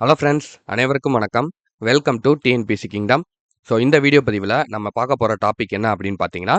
Hello friends, அனைவருக்கும் வணக்கம். Welcome to TNPSC kingdom. So இந்த வீடியோ பதிவில் நம்ம பார்க்க போகிற டாபிக் என்ன அப்படின்னு பார்த்தீங்கன்னா,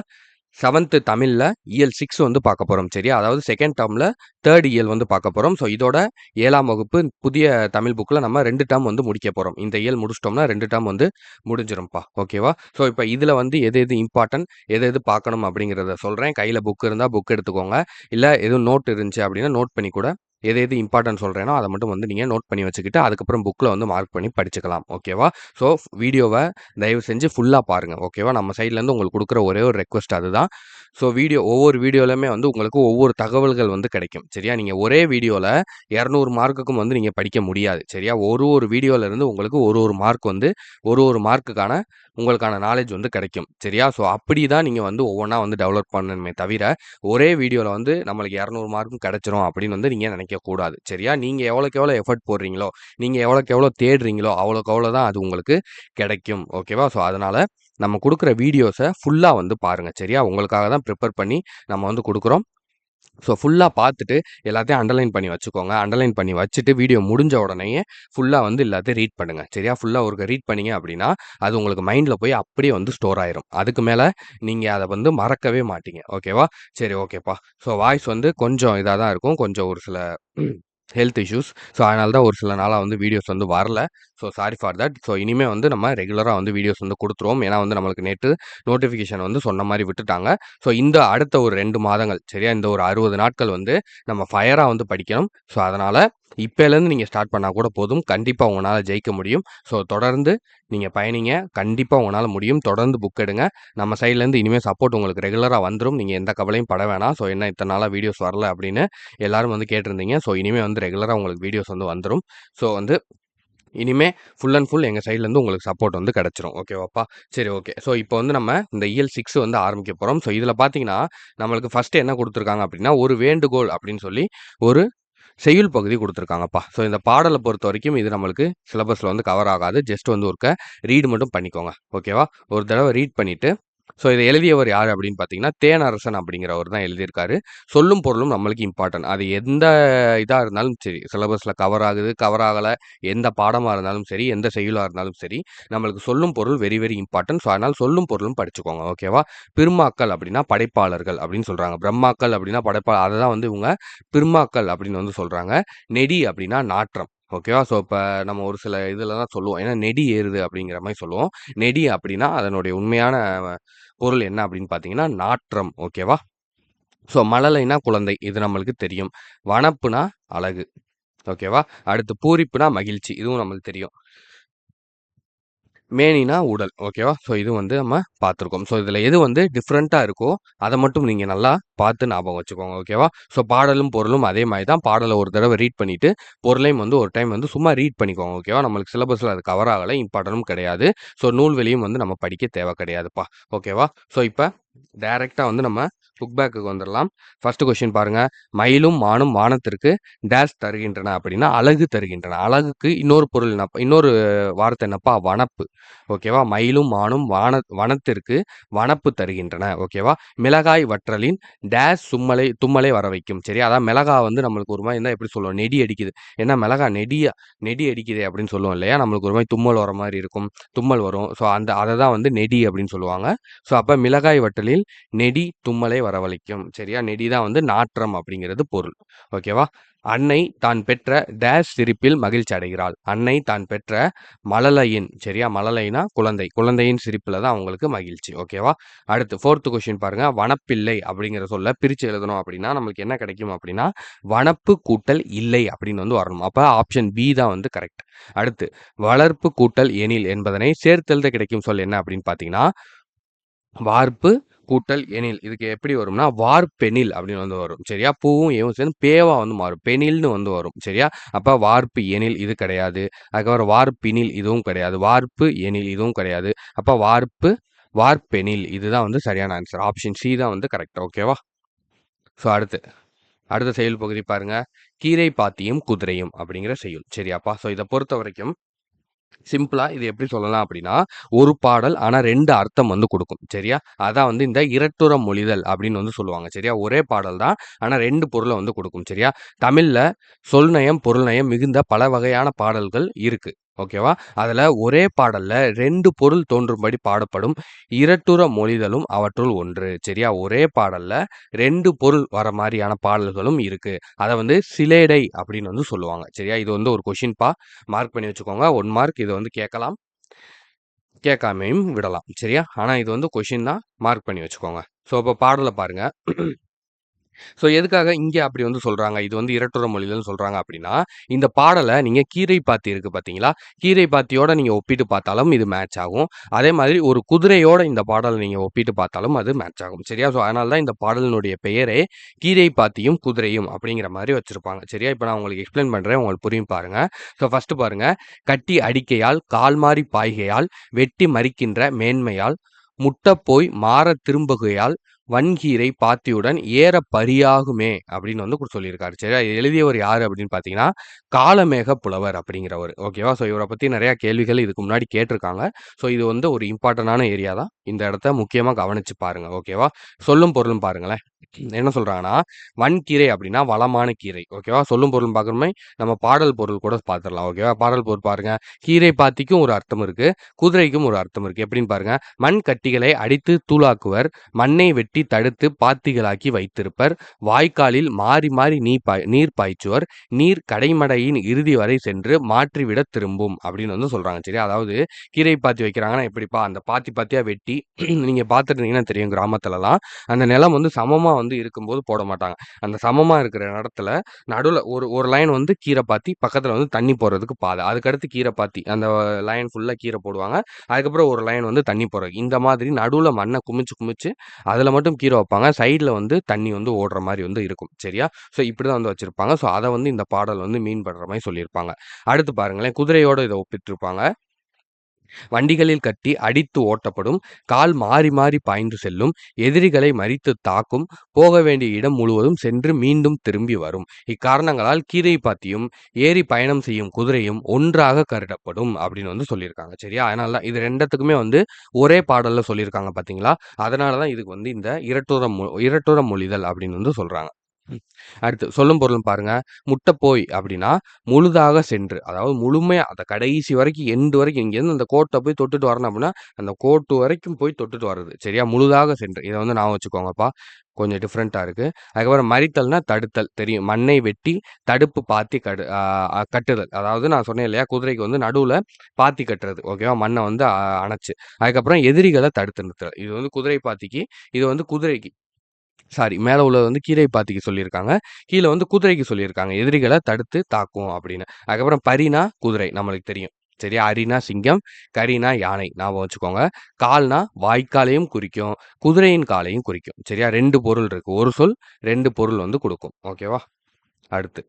7th தமிழில் இயல் 6 வந்து பார்க்க போகிறோம். சரியா, அதாவது செகண்ட் டேர்மில் தேர்ட் இயல் வந்து பார்க்க போகிறோம். ஸோ இதோட 7ஆம் வகுப்பு புதிய தமிழ் புக்கில் நம்ம 2 டேர்ம் வந்து முடிக்க போகிறோம். இந்த இயல் முடிச்சிட்டோம்னா 2 டேர்ம் வந்து முடிஞ்சிரும்ப்பா. ஓகேவா? ஸோ இப்போ இதில் வந்து எது எது இம்பார்ட்டன்ட், எது எது பார்க்கணும் அப்படிங்கிறத சொல்கிறேன். கையில் புக் இருந்தால் புக் எடுத்துக்கோங்க. இல்லை எதுவும் நோட் இருந்துச்சு அப்படின்னா நோட் பண்ணி கூட எது எது இம்பார்ட்டன்ட் சொல்கிறேனோ அதை மட்டும் வந்து நீங்கள் நோட் பண்ணி வச்சுக்கிட்டு அதுக்கப்புறம் புக்கில் வந்து மார்க் பண்ணி படிச்சுக்கலாம். ஓகேவா? ஸோ வீடியோவை தயவு செஞ்சு ஃபுல்லாக பாருங்கள். ஓகேவா? நம்ம சைட்லேருந்து உங்களுக்கு கொடுக்குற ஒரே ஒரு ரெக்வஸ்ட் அதுதான். ஸோ ஒவ்வொரு வீடியோலையுமே வந்து உங்களுக்கு ஒவ்வொரு தகவல்கள் வந்து கிடைக்கும். சரியா? நீங்கள் ஒரே வீடியோவில் 200 மார்க்குக்கும் வந்து நீங்கள் படிக்க முடியாது. சரியா? ஒரு வீடியோவிலேருந்து உங்களுக்கு ஒரு மார்க் வந்து ஒரு மார்க்குக்கான உங்களுக்கான நாலேஜ் வந்து கிடைக்கும். சரியா? ஸோ அப்படி தான் நீங்கள் வந்து ஒவ்வொன்றா வந்து டெவலப் பண்ணணுமே தவிர ஒரே வீடியோவில் வந்து நம்மளுக்கு 200 மார்க்கும் கிடைச்சிரும் அப்படின்னு வந்து நீங்கள் நினைக்கக்கூடாது. சரியா? நீங்கள் எவ்வளோக்கு எவ்வளோ எஃபர்ட் போடுறீங்களோ, நீங்கள் எவ்வளோக்கு எவ்வளோ தேடுறீங்களோ அவ்வளோக்கு அவ்வளோ தான் அது உங்களுக்கு கிடைக்கும். ஓகேவா? ஸோ அதனால் நம்ம கொடுக்குற வீடியோஸை ஃபுல்லாக வந்து பாருங்கள். சரியா? உங்களுக்காக தான் ப்ரிப்பேர் பண்ணி நம்ம வந்து கொடுக்குறோம். ஸோ ஃபுல்லாக பார்த்துட்டு எல்லாத்தையும் அண்டர்லைன் பண்ணி வச்சுக்கோங்க. அண்டர்லைன் பண்ணி வச்சுட்டு வீடியோ முடிஞ்ச உடனேயே ஃபுல்லாக வந்து எல்லாத்தையும் ரீட் பண்ணுங்கள். சரியா? ஃபுல்லாக ஒரு ரீட் பண்ணீங்க அப்படின்னா அது உங்களுக்கு மைண்டில் போய் அப்படியே வந்து ஸ்டோர் ஆயிரும். அதுக்கு மேலே நீங்கள் அதை வந்து மறக்கவே மாட்டீங்க. ஓகேவா? சரி, ஓகேப்பா. ஸோ வாய்ஸ் வந்து கொஞ்சம் இதாக தான் இருக்கும். கொஞ்சம் ஒரு சில ஹெல்த் இஷ்யூஸ். ஸோ அதனால தான் ஒரு சில நாளாக வந்து வீடியோஸ் வந்து வரல. So sorry for that. So இனிமேல் வந்து நம்ம ரெகுலராக வந்து வீடியோஸ் வந்து கொடுத்துருவோம். ஏன்னா வந்து நம்மளுக்கு நேற்று நோட்டிஃபிகேஷன் வந்து சொன்ன மாதிரி விட்டுட்டாங்க. ஸோ இந்த அடுத்த ஒரு 2 மாதங்கள், சரியா, இந்த ஒரு 60 நாட்கள் வந்து நம்ம ஃபயராக வந்து படிக்கணும். ஸோ அதனால் இப்போலேருந்து நீங்கள் ஸ்டார்ட் பண்ணால் கூட போதும். கண்டிப்பாக உங்களால் ஜெயிக்க முடியும். ஸோ தொடர்ந்து நீங்கள் பயணிங்க. கண்டிப்பாக உங்களால் முடியும். தொடர்ந்து புக் எடுங்க. நம்ம சைட்லேருந்து இனிமேல் சப்போர்ட் உங்களுக்கு ரெகுலராக வந்துடும். நீங்கள் எந்த கவலையும் பட வேணாம். ஸோ என்ன இத்தனை நாளாக வீடியோஸ் வரல அப்படின்னு எல்லாரும் வந்து கேட்டிருந்தீங்க. ஸோ இனிமேல் வந்து ரெகுலராக உங்களுக்கு வீடியோஸ் வந்து வந்துடும். ஸோ வந்து இனிமே ஃபுல் அண்ட் ஃபுல் எங்கள் சைட்லேருந்து உங்களுக்கு சப்போர்ட் வந்து கிடச்சிரும். ஓகேவாப்பா? சரி, ஓகே. ஸோ இப்போ வந்து நம்ம இந்த இயல் 6 வந்து ஆரம்பிக்க போகிறோம். ஸோ இதில் பார்த்தீங்கன்னா நம்மளுக்கு ஃபஸ்ட்டு என்ன கொடுத்துருக்காங்க அப்படின்னா, ஒரு வேண்டுகோள் அப்படின்னு சொல்லி ஒரு செய்யுள் பகுதி கொடுத்துருக்காங்கப்பா. ஸோ இந்த பாடலை பொறுத்த வரைக்கும் இது நம்மளுக்கு சிலபஸில் வந்து கவர் ஆகாது. ஜஸ்ட் வந்து ஒருக்க ரீடு மட்டும் பண்ணிக்கோங்க. ஓகேவா? ஒரு தடவை ரீட் பண்ணிவிட்டு ஸோ இதை எழுதியவர் யார் அப்படின்னு பார்த்தீங்கன்னா, தேனரசன் அப்படிங்கிறவர் தான் எழுதியிருக்காரு. சொல்லும் பொருளும் நம்மளுக்கு இம்பார்ட்டன்ட். அது எந்த இதாக இருந்தாலும் சரி, சிலபஸில் கவர் ஆகுது, கவர் ஆகலை, எந்த பாடமாக இருந்தாலும் சரி, எந்த செய்யுளாக இருந்தாலும் சரி, நம்மளுக்கு சொல்லும் பொருள் வெரி வெரி இம்பார்ட்டன்ட். ஸோ அதனால் சொல்லும் பொருளும் படிச்சுக்கோங்க. ஓகேவா? பிர்மாக்கள் அப்படின்னா படைப்பாளர்கள் அப்படின்னு சொல்கிறாங்க. பிரம்மாக்கள் அப்படின்னா அதை தான் வந்து இவங்க பிர்மாக்கள் அப்படின்னு வந்து சொல்கிறாங்க. நெடி அப்படின்னா நாற்றம். ஓகேவா? ஸோ இப்போ நம்ம ஒரு சில இதில் தான் சொல்லுவோம். ஏன்னா நெடி ஏறுது அப்படிங்கிற மாதிரி சொல்லுவோம். நெடி அப்படின்னா அதனுடைய உண்மையான பொருள் என்ன அப்படின்னு பார்த்தீங்கன்னா நாற்றம். ஓகேவா? ஸோ மழலைனா குழந்தை, இது நம்மளுக்கு தெரியும். வனப்புனா அழகு. ஓகேவா? அடுத்து பூரிப்புனா மகிழ்ச்சி, இதுவும் நம்மளுக்கு தெரியும். மேனினா உடல். ஓகேவா? ஸோ இது வந்து நம்ம பார்த்துருக்கோம். ஸோ இதில் எது வந்து டிஃப்ரெண்ட்டாக இருக்கோ அதை மட்டும் நீங்கள் நல்லா பார்த்து ஞாபகம் வச்சுக்கோங்க. ஓகேவா? ஸோ பாடலும் பொருளும் அதே மாதிரி தான். பாடலை ஒரு தடவை ரீட் பண்ணிவிட்டு பொருளையும் வந்து ஒரு டைம் வந்து சும்மா ரீட் பண்ணிக்கோங்க. ஓகேவா? நம்மளுக்கு சிலபஸில் அது கவர் ஆகலை, இம்பார்ட்டனும் கிடையாது. ஸோ நூல்வெளியும் வந்து நம்ம படிக்க தேவை கிடையாதுப்பா. ஓகேவா? ஸோ இப்போ டைரெக்டாக வந்து நம்ம புக் பேக்குக்கு வந்துடலாம். ஃபர்ஸ்ட் கொஸ்டின் பாருங்க. மயிலும் மானும் வானத்திற்கு டேஷ் தருகின்றன அப்படின்னா அழகு தருகின்றன. அழகுக்கு இன்னொரு பொருள் என்னப்பா, இன்னொரு வார்த்தை என்னப்பா? வனப்பு. ஓகேவா? மயிலும் மானும் வனத்திற்கு வனப்பு தருகின்றன. ஓகேவா? மிளகாய் வற்றலின் டேஷ் தும்மலை வர வைக்கும். சரி, அதான் மிளகா வந்து நம்மளுக்கு ஒரு மாதிரி இருந்தால் எப்படி சொல்லுவோம்? நெடி அடிக்குது. ஏன்னா மிளகா நெடி அடிக்குது அப்படின்னு சொல்லுவோம் இல்லையா? நம்மளுக்கு ஒரு மாதிரி தும்மல் வர மாதிரி இருக்கும், தும்மல் வரும். ஸோ அதை தான் வந்து நெடி அப்படின்னு சொல்லுவாங்க. ஸோ அப்போ மிளகாய் வற்றலில் நெடி தும்மலை வரவழைக்கும். சரியா? நெடி தான் வந்து நாற்றம் அப்படிங்கிறது பொருள். ஓகேவா? அன்னை தான் பெற்ற டேஷ் சிரிப்பில் மகிழ்ச்சி அடைகிறாள். அன்னை தான் பெற்ற மழலையின், சரியா, மழலைனா குழந்தை, குழந்தையின் சிரிப்பில் தான் அவங்களுக்கு மகிழ்ச்சி. ஓகேவா? அடுத்து 4th கொஸ்டின் பாருங்க. வனப்பில்லை அப்படிங்கிற சொல்ல பிரித்து எழுதணும் அப்படின்னா நம்மளுக்கு என்ன கிடைக்கும் அப்படின்னா, வனப்பு கூட்டல் இல்லை அப்படின்னு வந்து வரணும். அப்போ ஆப்ஷன் பி தான் வந்து கரெக்ட். அடுத்து வளர்ப்பு கூட்டல் எனில் என்பதனை சேர்த்தெழுத கிடைக்கும் சொல் என்ன அப்படின்னு பார்த்தீங்கன்னா, வார்ப்பு கூட்டல் எனில். இதுக்கு எப்படி வரும்னா வார்பெனில் அப்படின்னு வந்து வரும். சரியா? பூவும் ஏவும் சேர்ந்து பேவா வந்து மாறும். பெனில்னு வந்து வரும். சரியா? அப்ப வார்ப்பு எனில் இது கிடையாது. அதுக்கப்புறம் வார்பினில் இதுவும் கிடையாது. வார்ப்பு எனில் இதுவும் கிடையாது. அப்ப வார்பெனில் இதுதான் வந்து சரியான ஆன்சர். ஆப்ஷன் சி தான் வந்து கரெக்ட். ஓகேவா? ஸோ அடுத்த செய்யுள் பகுதி பாருங்க. கீரை பாத்தியும் குதிரையும் அப்படிங்கிற செய்யுள். சரியாப்பா? ஸோ இதை பொறுத்த வரைக்கும் சிம்பிளா இது எப்படி சொல்லலாம் அப்படின்னா, ஒரு பாடல் ஆனா 2 அர்த்தம் வந்து குடுக்கும். சரியா? அதான் வந்து இந்த இரட்டுற மொழிதல் அப்படின்னு வந்து சொல்லுவாங்க. சரியா? ஒரே பாடல் தான். ஆனா 2 பொருள வந்து குடுக்கும். சரியா? தமிழ்ல சொல்நயம், பொருள்நயம் மிகுந்த பல வகையான பாடல்கள் இருக்கு. ஓகேவா? அதுல ஒரே பாடல்ல 2 பொருள் தோன்றும்படி பாடப்படும் இரட்டுற மொழிதலும் அவற்றுள் ஒன்று. சரியா? ஒரே பாடல்ல 2 பொருள் வர மாரியான பாடல்களும் இருக்கு. அத வந்து சிலேடை அப்படின்னு வந்து சொல்லுவாங்க. சரியா? இது வந்து ஒரு கொஸ்டின்பா. மார்க் பண்ணி வச்சுக்கோங்க. 1 மார்க் இத வந்து கேட்கலாம். கேட்காமயும் விடலாம். சரியா? ஆனா இது வந்து கொஸ்டின் தான். மார்க் பண்ணி வச்சுக்கோங்க. ஸோ, இப்ப பாடல பாருங்க. ஸோ எதுக்காக இங்க அப்படி வந்து சொல்றாங்க? இது வந்து இரட்டுற மொழிகள்னு சொல்றாங்க அப்படின்னா, இந்த பாடல நீங்க கீரை பாத்தி இருக்கு பார்த்தீங்களா? கீரை பாத்தியோட நீங்க ஒப்பிட்டு பார்த்தாலும் இது மேட்ச் ஆகும். அதே மாதிரி ஒரு குதிரையோட இந்த பாடல நீங்க ஒப்பிட்டு பார்த்தாலும் அது மேட்ச் ஆகும். சரியா? ஸோ அதனால தான் இந்த பாடலினுடைய பெயரே கீரை பாத்தியும், குதிரையும் அப்படிங்கிற மாரி வச்சிருப்பாங்க. சரியா? இப்ப நான் உங்களுக்கு எக்ஸ்ப்ளைன் பண்றேன். உங்களுக்கு புரியும் பாருங்க. ஸோ ஃபர்ஸ்ட் பாருங்க. கட்டி அடிக்கையால், கால் மாறி பாய்கையால், வெட்டி மறிக்கின்ற மேன்மையால், முட்டப்போய் மாறத் திரும்புகையால், வன்கீரை பாத்தியுடன் ஏற பரியாகுமே அப்படின்னு வந்து சொல்லியிருக்காரு. சரியா? இது எழுதியவர் யாரு அப்படின்னு பார்த்தீங்கன்னா, காளமேக புலவர் அப்படிங்கிறவரு. ஓகேவா? ஸோ இவர பத்தி நெறைய கேள்விகள் இதுக்கு முன்னாடி கேட்டிருக்காங்க. ஸோ இது வந்து ஒரு இம்பார்ட்டன்டான ஏரியா தான். இந்த இடத்த முக்கியமா கவனிச்சு பாருங்க. ஓகேவா? சொல்லும் பொருளும் பாருங்களேன். என்ன சொல்றாங்கன்னா, வன்கீரை அப்படின்னா வளமான கீரை. ஓகேவா? சொல்லும் பொருளும் பார்க்கணுமே நம்ம பாடல் பொருள் கூட பார்த்துடலாம். ஓகேவா? பாடல் பொருள் பாருங்க. கீரை பாத்திக்கும் ஒரு அர்த்தம் இருக்கு. குதிரைக்கும் ஒரு அர்த்தம் இருக்கு. எப்படின்னு பாருங்க. மண் கட்டிகளை அடித்து தூளாக்குவர். மண்ணை வெட்டி தடுத்து பாத்திகளாக்கி வைத்திருப்பர். வாய்க்காலில் மாறி மாறி நீர் பாய்ச்சுவர். நீர் கடைமடையின் இறுதி வரை சென்று மாற்றிவிடத் திரும்பும் அப்படின்னு வந்து சொல்றாங்க. சரியா? அதாவது கீரை பாத்தி வைக்கிறாங்கன்னா எப்படிப்பா? அந்த பாத்தி பாத்தியா வெட்டி நீங்க பார்த்துருந்தீங்கன்னா தெரியும் கிராமத்துலலாம். அந்த நிலம் வந்து சமமா வந்து இருக்கும்போது போட மாட்டாங்க. அந்த சமமா இருக்கிற இடத்துல நடுவுல ஒரு ஒரு லைன் வந்து கீரை பாத்தி, பக்கத்துல வந்து தண்ணி போறதுக்கு பாதை. அதுக்கடுத்து கீரை பாத்தி. அந்த லைன் ஃபுல்லா கீரை போடுவாங்க. அதுக்கப்புறம் ஒரு லைன் வந்து தண்ணி போறதுக்கு. இந்த மாதிரி நடுவுல மண்ண குமிச்சு குமிச்சு அதுல மட்டும் கீரை வைப்பாங்க. சைடுல வந்து தண்ணி வந்து ஓடுற மாரி வந்து இருக்கும். சரியா? ஸோ இப்படிதான் வந்து வச்சிருப்பாங்க. ஸோ அத வந்து இந்த பாடல் வந்து மீன் பண்ற மாரி சொல்லியிருப்பாங்க. அடுத்து பாருங்களேன், குதிரையோட இத ஒப்பிட்டிருப்பாங்க. வண்டிகளில் கட்டி அடித்து ஓட்டப்படும், கால் மாறி மாறி பாய்ந்து செல்லும், எதிரிகளை மறித்துத் தாக்கும், போக வேண்டிய இடம் முழுவதும் சென்று மீண்டும் திரும்பி வரும். இக்காரணங்களால் கீரை பாத்தியும், ஏறி பயணம் செய்யும் குதிரையும் ஒன்றாக கருதப்படும் அப்படின்னு வந்து சொல்லியிருக்காங்க. சரியா? அதனால தான் இது 2த்துக்குமே வந்து ஒரே பாடல்ல சொல்லியிருக்காங்க பார்த்தீங்களா? அதனால தான் இதுக்கு வந்து இந்த இரட்டுற மொழிதல் அப்படின்னு வந்து சொல்றாங்க. ம். அடுத்து சொல்லும் பொருளும் பாருங்க. முட்டப்போய் அப்படின்னா, முழுதாக சென்று. அதாவது முழுமையா அந்த கடைசி வரைக்கும் எண்ட் வரைக்கும் இங்கேருந்து அந்த கோட்ட போய் தொட்டுட்டு வரணும் அப்படின்னா, அந்த கோட்டு வரைக்கும் போய் தொட்டுட்டு வர்றது. சரியா? முழுதாக சென்று. இத வந்து ஞாபகம் வச்சுக்கோங்கப்பா. கொஞ்சம் டிஃபரெண்ட்டா இருக்கு. அதுக்கப்புறம் மறித்தல்னா தடுத்தல். தெரியும். மண்ணை வெட்டி தடுப்பு பாத்தி கட்டுதல். அதாவது நான் சொன்னேன் இல்லையா? குதிரைக்கு வந்து நடுவுல பாத்தி கட்டுறது. ஓகேவா? மண்ண வந்து அணைச்சு. அதுக்கப்புறம் எதிரிகள தடுத்து நிறுத்துதல். இது வந்து குதிரை பாத்திக்கு, இது வந்து குதிரைக்கு. சாரி. மேல உள்ளது வந்து கீரை பாத்திக்கு சொல்லியிருக்காங்க. கீழ வந்து குதிரைக்கு சொல்லியிருக்காங்க. எதிரிகள தடுத்து தாக்கும் அப்படின்னு. அதுக்கப்புறம் பரினா குதிரை நம்மளுக்கு தெரியும். சரியா? அரினா சிங்கம், கரினா யானை. ஞாபகம் வச்சுக்கோங்க. கால்னா வாய்க்காலையும் குறிக்கும். குதிரையின் காலையும் குறிக்கும். சரியா? 2 பொருள் இருக்கு. ஒரு சொல் 2 பொருள் வந்து குடுக்கும். ஓகேவா? அடுத்து.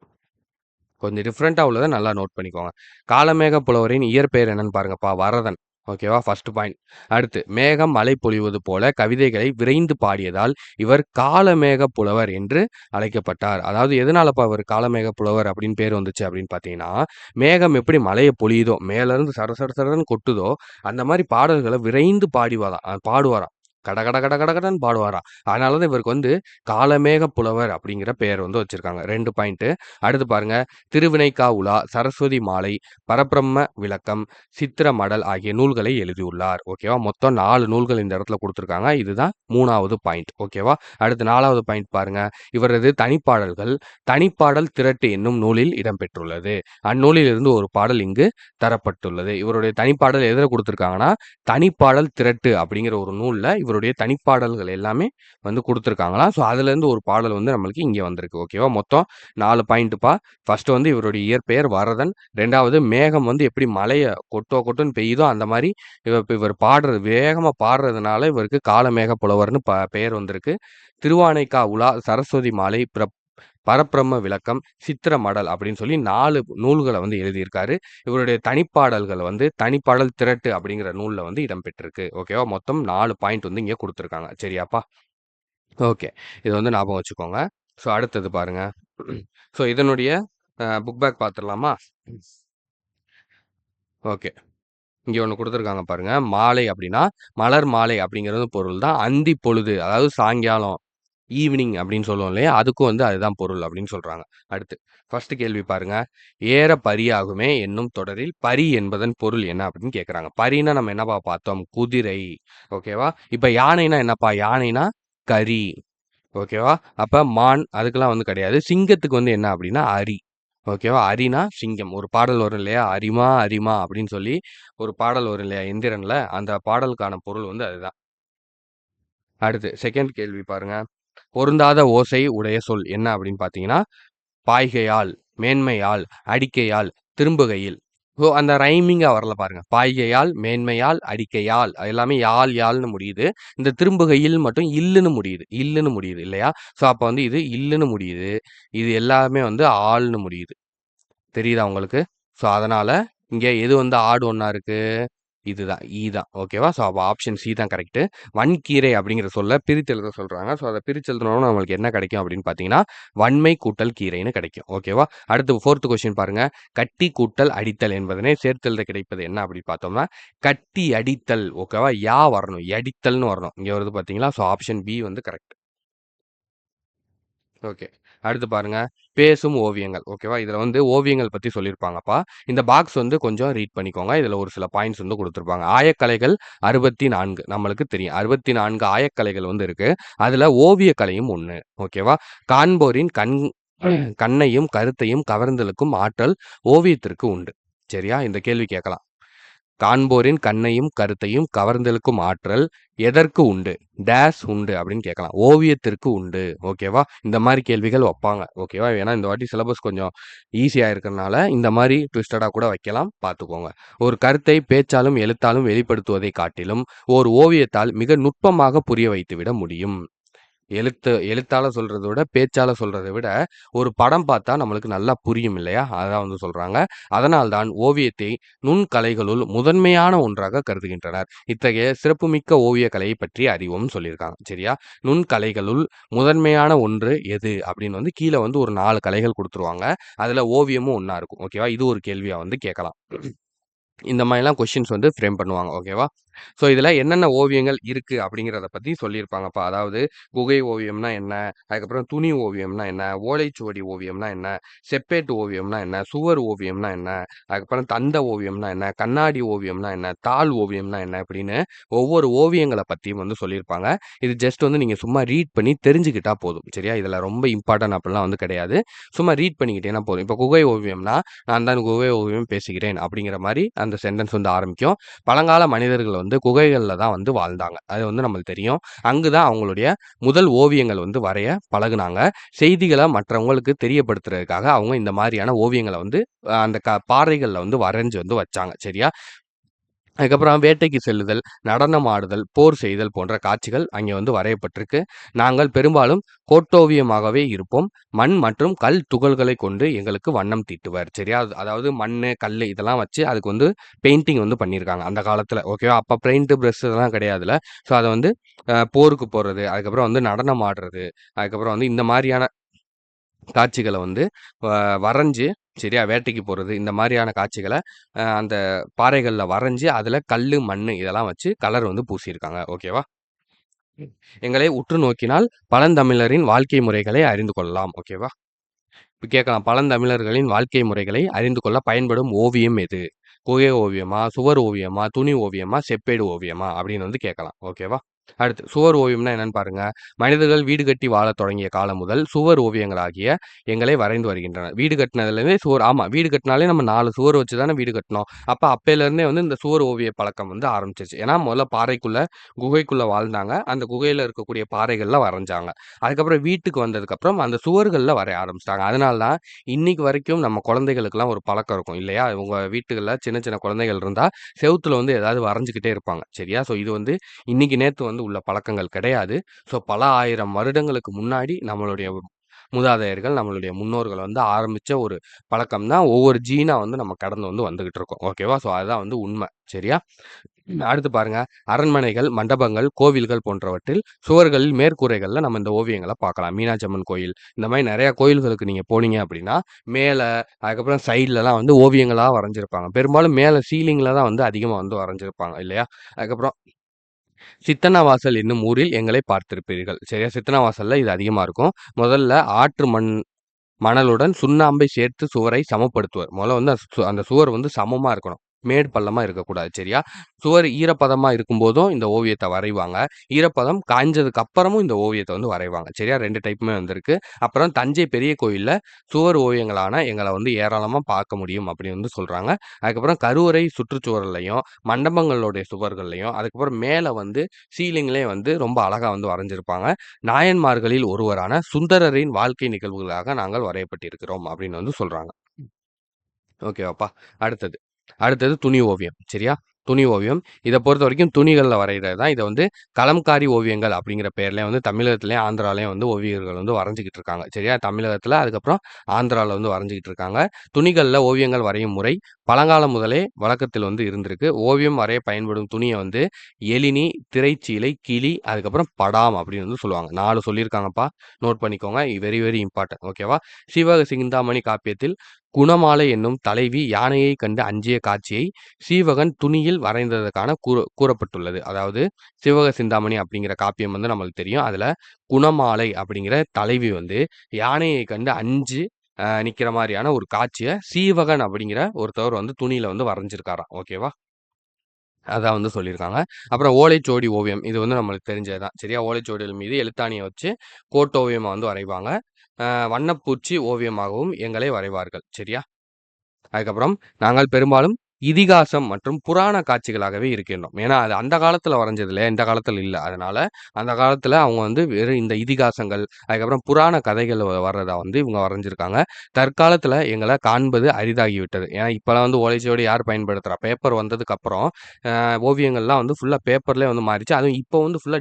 கொஞ்சம் டிஃபரெண்ட்டா உள்ளத நல்லா நோட் பண்ணிக்கோங்க. காளமேக புலவரின் இயற்பெயர் என்னன்னு பாருங்கப்பா. வரதன். ஓகேவா? First point. அடுத்து மேகம் மழை பொழிவது போல கவிதைகளை விரைந்து பாடியதால் இவர் காளமேக புலவர் என்று அழைக்கப்பட்டார். அதாவது எதனாலப்பா இவர் காளமேக புலவர் அப்படின்னு பேர் வந்துச்சு அப்படின்னு பார்த்தீங்கன்னா, மேகம் எப்படி மழைய பொழியுதோ, மேலருந்து சர சர சரன்னு கொட்டுதோ, அந்த மாரி பாடல்கள விரைந்து பாடுவாராம். கட கட கட கட கடன்னு பாடுவாராம். அதனால தான் இவருக்கு வந்து காளமேக புலவர் அப்படிங்கிற பெயர் வந்து வச்சிருக்காங்க. 2 பாயிண்ட். அடுத்து பாருங்க. திருவினைக்கா உலா, சரஸ்வதி மாலை, பரபிரம்ம விளக்கம், சித்திர மடல் ஆகிய நூல்களை எழுதியுள்ளார். ஓகேவா? மொத்தம் 4 நூல்கள் இந்த இடத்துல குடுத்துருக்காங்க. இதுதான் 3வது பாயிண்ட். ஓகேவா? அடுத்து 4வது பாயிண்ட் பாருங்க. இவரது தனிப்பாடல்கள், தனிப்பாடல் திரட்டு என்னும் நூலில் இடம்பெற்றுள்ளது. அந்நூலிலிருந்து ஒரு பாடல் இங்கு தரப்பட்டுள்ளது. இவருடைய தனிப்பாடல் எதுல குடுத்துருக்காங்கன்னா, தனிப்பாடல் திரட்டு அப்படிங்கிற ஒரு நூல்ல இவருடைய தனிப்பாடல்கள் எல்லாமே வந்து குடுத்துருக்காங்களாம். ஸோ அதுலேருந்து ஒரு பாடல் வந்து நம்மளுக்கு இங்க வந்திருக்கு. ஓகேவா? மொத்தம் 4 பாயிண்ட்டுப்பா. ஃபர்ஸ்ட் வந்து இவருடைய இயற்பெயர் வரதன். 2வது மேகம் வந்து எப்படி மழைய கொட்டுன்னு பெய்யுதோ, அந்த மாரி இவர் பாடுறது வேகமா பாடுறதுனால இவருக்கு காளமேக புலவர்ன்னு பெயர் வந்திருக்கு. திருவானைக்கா உலா, சரஸ்வதி மாலை, பரபிரம்ம விளக்கம், சித்திர மடல் அப்படின்னு சொல்லி 4 நூல்கள வந்து எழுதியிருக்காரு. இவருடைய தனிப்பாடல்கள் வந்து தனிப்பாடல் திரட்டு அப்படிங்கிற நூல்ல வந்து இடம்பெற்றிருக்கு. ஓகேவா? மொத்தம் 4 பாயிண்ட் வந்து இங்க குடுத்துருக்காங்க. சரியாப்பா? ஓகே. இத வந்து ஞாபகம் வச்சுக்கோங்க. ஸோ அடுத்தது பாருங்க. ஸோ இதனுடைய புக் பேக் பார்த்துடலாமா? ஓகே. இங்க ஒண்ணு குடுத்துருக்காங்க பாருங்க. மாலை அப்படின்னா, மலர் மாலை அப்படிங்கிறது பொருள் தான். அந்தி பொழுது அதாவது சாயங்காலம், ஈவினிங் அப்படின்னு சொல்லுவோம் இல்லையா? அதுக்கும் வந்து அதுதான் பொருள் அப்படின்னு சொல்றாங்க. அடுத்து ஃபர்ஸ்ட் கேள்வி பாருங்க. "ஏற பரியாகுமே" என்னும் தொடரில் பரி என்பதன் பொருள் என்ன அப்படின்னு கேட்குறாங்க. பரின்னா நம்ம என்னப்பா பார்த்தோம்? குதிரை. ஓகேவா? இப்ப யானைன்னா என்னப்பா? யானைன்னா கரி. ஓகேவா? அப்ப மான் அதுக்கெல்லாம் வந்து கிடையாது. சிங்கத்துக்கு வந்து என்ன அப்படின்னா அரி. ஓகேவா? அரினா சிங்கம். ஒரு பாடல் வரும் இல்லையா? "அரிமா அரிமா" அப்படின்னு சொல்லி ஒரு பாடல் வரும் இல்லையா? எந்திரன்ல. அந்த பாடலுக்கான பொருள் வந்து அதுதான். அடுத்து செகண்ட் கேள்வி பாருங்க. பொருந்தாத ஓசை உடைய சொல் என்ன அப்படின்னு பார்த்தீங்கன்னா, பாய்கையால், மேன்மையால், அடிக்கையால், திரும்புகையில். ஸோ அந்த ரைமிங்கா வரல பாருங்க. பாய்கையால், மேன்மையால், அடிக்கையால் அது எல்லாமே யால், யால்ன்னு முடியுது. இந்த திரும்புகையில் மட்டும் இல்லுன்னு முடியுது. இல்லுன்னு முடியுது இல்லையா? ஸோ அப்ப வந்து இது இல்லுன்னு முடியுது. இது எல்லாமே வந்து ஆல்ன்னு முடியுது. தெரியுதா உங்களுக்கு? ஸோ அதனால இங்க எது வந்து ஆட் ஒண்ணா இருக்கு? இதுதான். தான். ஓகேவா? ஸோ அப்ப ஆப்ஷன் சி தான் கரெக்ட்டு. வன்கீரை அப்படிங்கிற சொல்ல பிரித்து எழுத சொல்றாங்க. ஸோ அத பிரிச்சு எழுதுனோம்னா நம்மளுக்கு என்ன கிடைக்கும் அப்படின்னு பார்த்தீங்கன்னா, வன்மை கூட்டல் கீரைன்னு கிடைக்கும். ஓகேவா? அடுத்து 4த் கொஸ்டின் பாருங்க. கட்டி கூட்டல் அடித்தல் என்பதனை சேர்த்தெழுத கிடைப்பது என்ன அப்படின்னு பார்த்தோம்னா, கட்டி அடித்தல். ஓகேவா? வரணும். எடித்தல்னு வரணும். இங்க வருது பார்த்தீங்களா? ஸோ ஆப்ஷன் பி வந்து கரெக்ட். ஓகே. அடுத்து பாருங்க. பேசும் ஓவியங்கள். ஓகேவா? இதுல வந்து ஓவியங்கள் பத்தி சொல்லியிருப்பாங்கப்பா. இந்த பாக்ஸ் வந்து கொஞ்சம் ரீட் பண்ணிக்கோங்க. இதுல ஒரு சில பாயிண்ட்ஸ் வந்து குடுத்துருப்பாங்க. ஆயக்கலைகள் 64 நம்மளுக்கு தெரியும். 64 ஆயக்கலைகள் வந்து இருக்கு. அதுல ஓவியக்கலையும் ஒண்ணு. ஓகேவா? காண்போரின் கண்ணையும் கருத்தையும் கவர்ந்தழுக்கும் ஆற்றல் ஓவியத்திற்கு உண்டு. சரியா? இந்த கேள்வி கேட்கலாம். காண்போரின் கண்ணையும் கருத்தையும் கவர்ந்தெழுக்கும் ஆற்றல் எதற்கு உண்டு? டேஸ் உண்டு அப்படின்னு கேட்கலாம். ஓவியத்திற்கு உண்டு. ஓகேவா? இந்த மாரி கேள்விகள் வப்பாங்க. ஓகேவா? ஏன்னா இந்த வாட்டி சிலபஸ் கொஞ்சம் ஈஸியா இருக்கறனால இந்த மாரி ட்விஸ்டடா கூட வைக்கலாம். பார்த்துக்கோங்க. ஒரு கருத்தை பேச்சாலும், எழுத்தாலும் வெளிப்படுத்துவதைக் காட்டிலும், ஓர் ஓவியத்தால் மிக நுட்பமாக புரிய வைத்துவிட முடியும். எழுத்தால சொல்றத விட, பேச்சால சொல்றத விட, ஒரு படம் பார்த்தா நம்மளுக்கு நல்லா புரியும் இல்லையா? அதான் வந்து சொல்றாங்க. அதனால் தான் ஓவியத்தை நுண்கலைகளுள் முதன்மையான ஒன்றாக கருதுகின்றனர். இத்தகைய சிறப்புமிக்க ஓவியக் கலையைப் பற்றி அறிவோம்னு சொல்லியிருக்காங்க. சரியா? நுண்கலைகளுள் முதன்மையான ஒன்று எது? அப்படின்னு வந்து கீழ வந்து ஒரு 4 கலைகள் குடுத்துருவாங்க. அதுல ஓவியமும் ஒண்ணா இருக்கும். ஓகேவா? இது ஒரு கேள்வியா வந்து கேட்கலாம். இந்த மாரிலாம் கொஸ்டின்ஸ் வந்து ஃப்ரேம் பண்ணுவாங்க. ஓகேவா? ஸோ இதுல என்னென்ன ஓவியங்கள் இருக்கு அப்படிங்கிறத பத்தி சொல்லியிருப்பாங்கப்பா. அதாவது குகை ஓவியம்னா என்ன? அதுக்கப்புறம் துணி ஓவியம்னா என்ன? ஓலைச்சுவடி ஓவியம்னா என்ன? செப்பேட்டு ஓவியம்னா என்ன? சுவர் ஓவியம்னா என்ன? அதுக்கப்புறம் தந்த ஓவியம்னா என்ன? கண்ணாடி ஓவியம்னா என்ன? தாள் ஓவியம்னா என்ன? இப்படின்னு ஒவ்வொரு ஓவியங்கள பத்தியும் வந்து சொல்லியிருப்பாங்க. இது ஜஸ்ட் வந்து நீங்க சும்மா ரீட் பண்ணி தெரிஞ்சுக்கிட்டா போதும். சரியா? இதுல ரொம்ப இம்பார்ட்டன்ட் அப்படிலாம் வந்து கிடையாது. சும்மா ரீட் பண்ணிக்கிட்டீங்கன்னா போதும். இப்ப குகை ஓவியம்னா, "நான் தான் குகை ஓவியம் பேசுகிறேன்" அப்படிங்கிற மாரி அந்த சென்டென்ஸ் வந்து ஆரம்பிக்கும். பழங்கால மனிதர்கள் வந்து குகைகள்ல தான் வந்து வாழ்ந்தாங்க. அது வந்து நம்மளுக்கு தெரியும். அங்கு தான் அவங்களுடைய முதல் ஓவியங்கள் வந்து வரைய பழகுனாங்க. செய்திகள மற்றவங்களுக்கு தெரியப்படுத்துறதுக்காக அவங்க இந்த மாரியான ஓவியங்கள வந்து அந்த பாறைகள்ல வந்து வரைஞ்சு வந்து வச்சாங்க. சரியா? அதுக்கப்புறம் வேட்டைக்கு செல்லுதல், நடனம் ஆடுதல், போர் செய்தல் போன்ற காட்சிகள் அங்கே வந்து வரையப்பட்டிருக்கு. நாங்கள் பெரும்பாலும் கோட்டோவியமாகவே இருப்போம். மண் மற்றும் கல் துகள்களைக் கொண்டு எங்களுக்கு வண்ணம் தீட்டுவர். சரியா? அதாவது மண்ணு, கல்லு இதெல்லாம் வச்சு அதுக்கு வந்து பெயிண்டிங் வந்து பண்ணியிருக்காங்க அந்த காலத்துல. ஓகேவா? அப்ப பெயிண்ட், பிரஷ் இதெல்லாம் கிடையாதுல்ல. ஸோ அத வந்து போருக்கு போறது, அதுக்கப்புறம் வந்து நடனம் ஆடுறது, அதுக்கப்புறம் வந்து இந்த மாரியான காட்சிகள வந்து வ வரைஞ்சு சரியா? வேட்டைக்கு போறது, இந்த மாரியான காட்சிகள அந்த பாறைகள்ல வரைஞ்சு, அதுல கல்லு, மண்ணு இதெல்லாம் வச்சு கலர் வந்து பூசியிருக்காங்க. ஓகேவா? எங்களை உற்று நோக்கினால் பழந்தமிழரின் வாழ்க்கை முறைகளை அறிந்து கொள்ளலாம். ஓகேவா? இப்ப கேட்கலாம். பழந்தமிழர்களின் வாழ்க்கை முறைகளை அறிந்து கொள்ள பயன்படும் ஓவியம் எது? குகை ஓவியமா? சுவர் ஓவியமா? துணி ஓவியமா? செப்பேடு ஓவியமா? அப்படின்னு வந்து கேட்கலாம். ஓகேவா? அடுத்து சுவர் ஓவியம்னா என்னன்னு பாருங்க. மனிதர்கள் வீடு கட்டி வாழத் தொடங்கிய காலம் முதல் சுவர் ஓவியங்களாகிய எங்களை வரைந்து வருகின்றனர். வீடு கட்டினதுலேருந்தே சுவர் ஆமா. வீடு கட்டினாலே நம்ம 4 சுவர் வச்சு தானே வீடு கட்டினோம். அப்ப அப்பையிலேருந்தே வந்து இந்த சுவர் ஓவிய பழக்கம் வந்து ஆரம்பிச்சுருச்சு. ஏன்னா முதல்ல பாறைக்குள்ள, குகைக்குள்ள வாழ்ந்தாங்க. அந்த குகையில இருக்கக்கூடிய பாறைகள்ல வரைஞ்சாங்க. அதுக்கப்புறம் வீட்டுக்கு வந்ததுக்கப்புறம் அந்த சுவர்கள்ல வரைய ஆரம்பிச்சுட்டாங்க. அதனால தான் இன்னைக்கு வரைக்கும் நம்ம குழந்தைகளுக்கெல்லாம் ஒரு பழக்கம் இருக்கும் இல்லையா? உங்க வீட்டுகள்ல சின்ன சின்ன குழந்தைகள் இருந்தா, செவுத்துல வந்து ஏதாவது வரைஞ்சுக்கிட்டே இருப்பாங்க. சரியா? ஸோ இது வந்து இன்னைக்கு நேத்து வந்து உள்ள பழக்கங்கள் கிடையாது. ஸோ பல 1000 வருடங்களுக்கு முன்னாடி நம்மளுடைய மூதாதையர்கள், நம்மளுடைய முன்னோர்கள் வந்து ஆரம்பிச்ச ஒரு பழக்கம் தான் ஒவ்வொரு ஜீனா வந்து நம்ம கடந்து வந்து வந்துகிட்டு இருக்கோம். ஓகேவா? ஸோ அதுதான் வந்து உண்ம. சரியா? அடுத்து பாருங்க, அரண்மனைகள், மண்டபங்கள், கோவில்கள் போன்றவற்றில் சுவர்களில் மேற்கூரைகள்ல நம்ம இந்த ஓவியங்கள பார்க்கலாம். மீனாட்சி அம்மன் கோயில், இந்த மாரி நெறைய கோயில்களுக்கு நீங்க போனீங்க அப்படின்னா, மேல அதுக்கப்புறம் சைட்லலாம் வந்து ஓவியங்களா வரைஞ்சிருப்பாங்க. பெரும்பாலும் மேல சீலிங்ல தான் வந்து அதிகமா வந்து வரைஞ்சிருப்பாங்க இல்லையா? அதுக்கப்புறம் சித்தன்னவாசல் என்னும் ஊரில் எங்களை பார்த்திருப்பீர்கள். சரியா? சித்தன்னவாசல்ல இது அதிகமா இருக்கும். முதல்ல ஆற்று மணலுடன் சுண்ணாம்பை சேர்த்து சுவரை சமப்படுத்துவர். முதல்ல வந்து அந்த சுவர் வந்து சமமா இருக்கணும். மேடு பள்ளமா இருக்கக்கூடாது. சரியா? சுவர் ஈரப்பதமா இருக்கும்போதும் இந்த ஓவியத்த வரைவாங்க. ஈரப்பதம் காய்ஞ்சதுக்கு அப்புறமும் இந்த ஓவியத்த வந்து வரைவாங்க. சரியா? 2 டைப்புமே வந்திருக்கு. அப்புறம் தஞ்சை பெரிய கோயில்ல சுவர் ஓவியங்களான எங்கள வந்து ஏராளமா பார்க்க முடியும் அப்படின்னு வந்து சொல்றாங்க. அதுக்கப்புறம் கருவறை சுற்றுச்சுவர்லயும், மண்டபங்களுடைய சுவர்கள்லயும், அதுக்கப்புறம் மேல வந்து சீலிங்லயும் வந்து ரொம்ப அழகா வந்து வரைஞ்சிருப்பாங்க. நாயன்மார்களில் ஒருவரான சுந்தரரின் வாழ்க்கை நிகழ்வுகளாக நாங்கள் வரையப்பட்டிருக்கிறோம் அப்படின்னு வந்து சொல்றாங்க. ஓகேவாப்பா? அடுத்தது. அடுத்தது துணி ஓவியம். சரியா? துணி ஓவியம். இத பொறுத்தவரைக்கும் துணிகள்ல வரையிறது தான். இத வந்து கலம்காரி ஓவியங்கள் அப்படிங்கிற பேர்ல வந்து தமிழகத்திலயும், ஆந்திராலயும் வந்து ஓவியர்கள் வந்து வரைஞ்சுகிட்டு இருக்காங்க. சரியா? தமிழகத்துல, அதுக்கப்புறம் ஆந்திரால வந்து வரைஞ்சுகிட்டு இருக்காங்க. துணிகள்ல ஓவியங்கள் வரையும் முறை பழங்காலம் முதலே வழக்கத்தில் வந்து இருந்திருக்கு. ஓவியம் வரைய பயன்படும் துணிய வந்து எழினி, திரைச்சீலை, கிளி, அதுக்கப்புறம் படாம் அப்படின்னு வந்து சொல்லுவாங்க. 4 சொல்லியிருக்காங்கப்பா. நோட் பண்ணிக்கோங்க. Very, very important. ஓகேவா? சிவக சிந்தாமணி காப்பியத்தில் குணமாலை என்னும் தலைவி யானையைக் கண்டு அஞ்சிய காட்சியை சீவகன் துணியில் வரைந்ததற்கான கூறப்பட்டுள்ளது. அதாவது சிவக சிந்தாமணி அப்படிங்கிற காப்பியம் வந்து நம்மளுக்கு தெரியும். அதுல குணமாலை அப்படிங்கிற தலைவி வந்து யானையைக் கண்டு அஞ்சு நிக்கிற மாரியான ஒரு காட்சிய சீவகன் அப்படிங்கிற ஒருத்தவர் வந்து துணியில வந்து வரைஞ்சிருக்காராம். ஓகேவா? அதான் வந்து சொல்லியிருக்காங்க. அப்புறம் ஓலைச்சுவடி ஓவியம். இது வந்து நம்மளுக்கு தெரிஞ்சது தான். சரியா? ஓலைச்சுவடிகள் மீது எழுத்தாணிய வச்சு கோட்டோவியமா வந்து வரைவாங்க. வண்ணப்பூச்சு ஓவியமாகவும் எங்களை வரைவார்கள். சரியா? அதுக்கப்புறம் நாங்கள் பெரும்பாலும் இதிகாசம் மற்றும் புராண காட்சிகளாகவே இருக்கின்றோம். ஏன்னா, அது அந்த காலத்துல வரைஞ்சது இல்லையா? இந்த காலத்துல இல்ல. அதனால அந்த காலத்துல அவங்க வந்து வெறும் இந்த இதிகாசங்கள், அதுக்கப்புறம் புராண கதைகள் வர்றத வந்து இவங்க வரைஞ்சிருக்காங்க. தற்காலத்துல எங்கள காண்பது அரிதாகிவிட்டது. ஏன்னா, இப்பலாம் வந்து ஓலைச்சுவடி யார் பயன்படுத்துறா? பேப்பர் வந்ததுக்கப்புறம் ஓவியங்கள்லாம் வந்து ஃபுல்லா பேப்பர்லயே வந்து மாறிச்சு. அதுவும் இப்போ வந்து ஃபுல்லா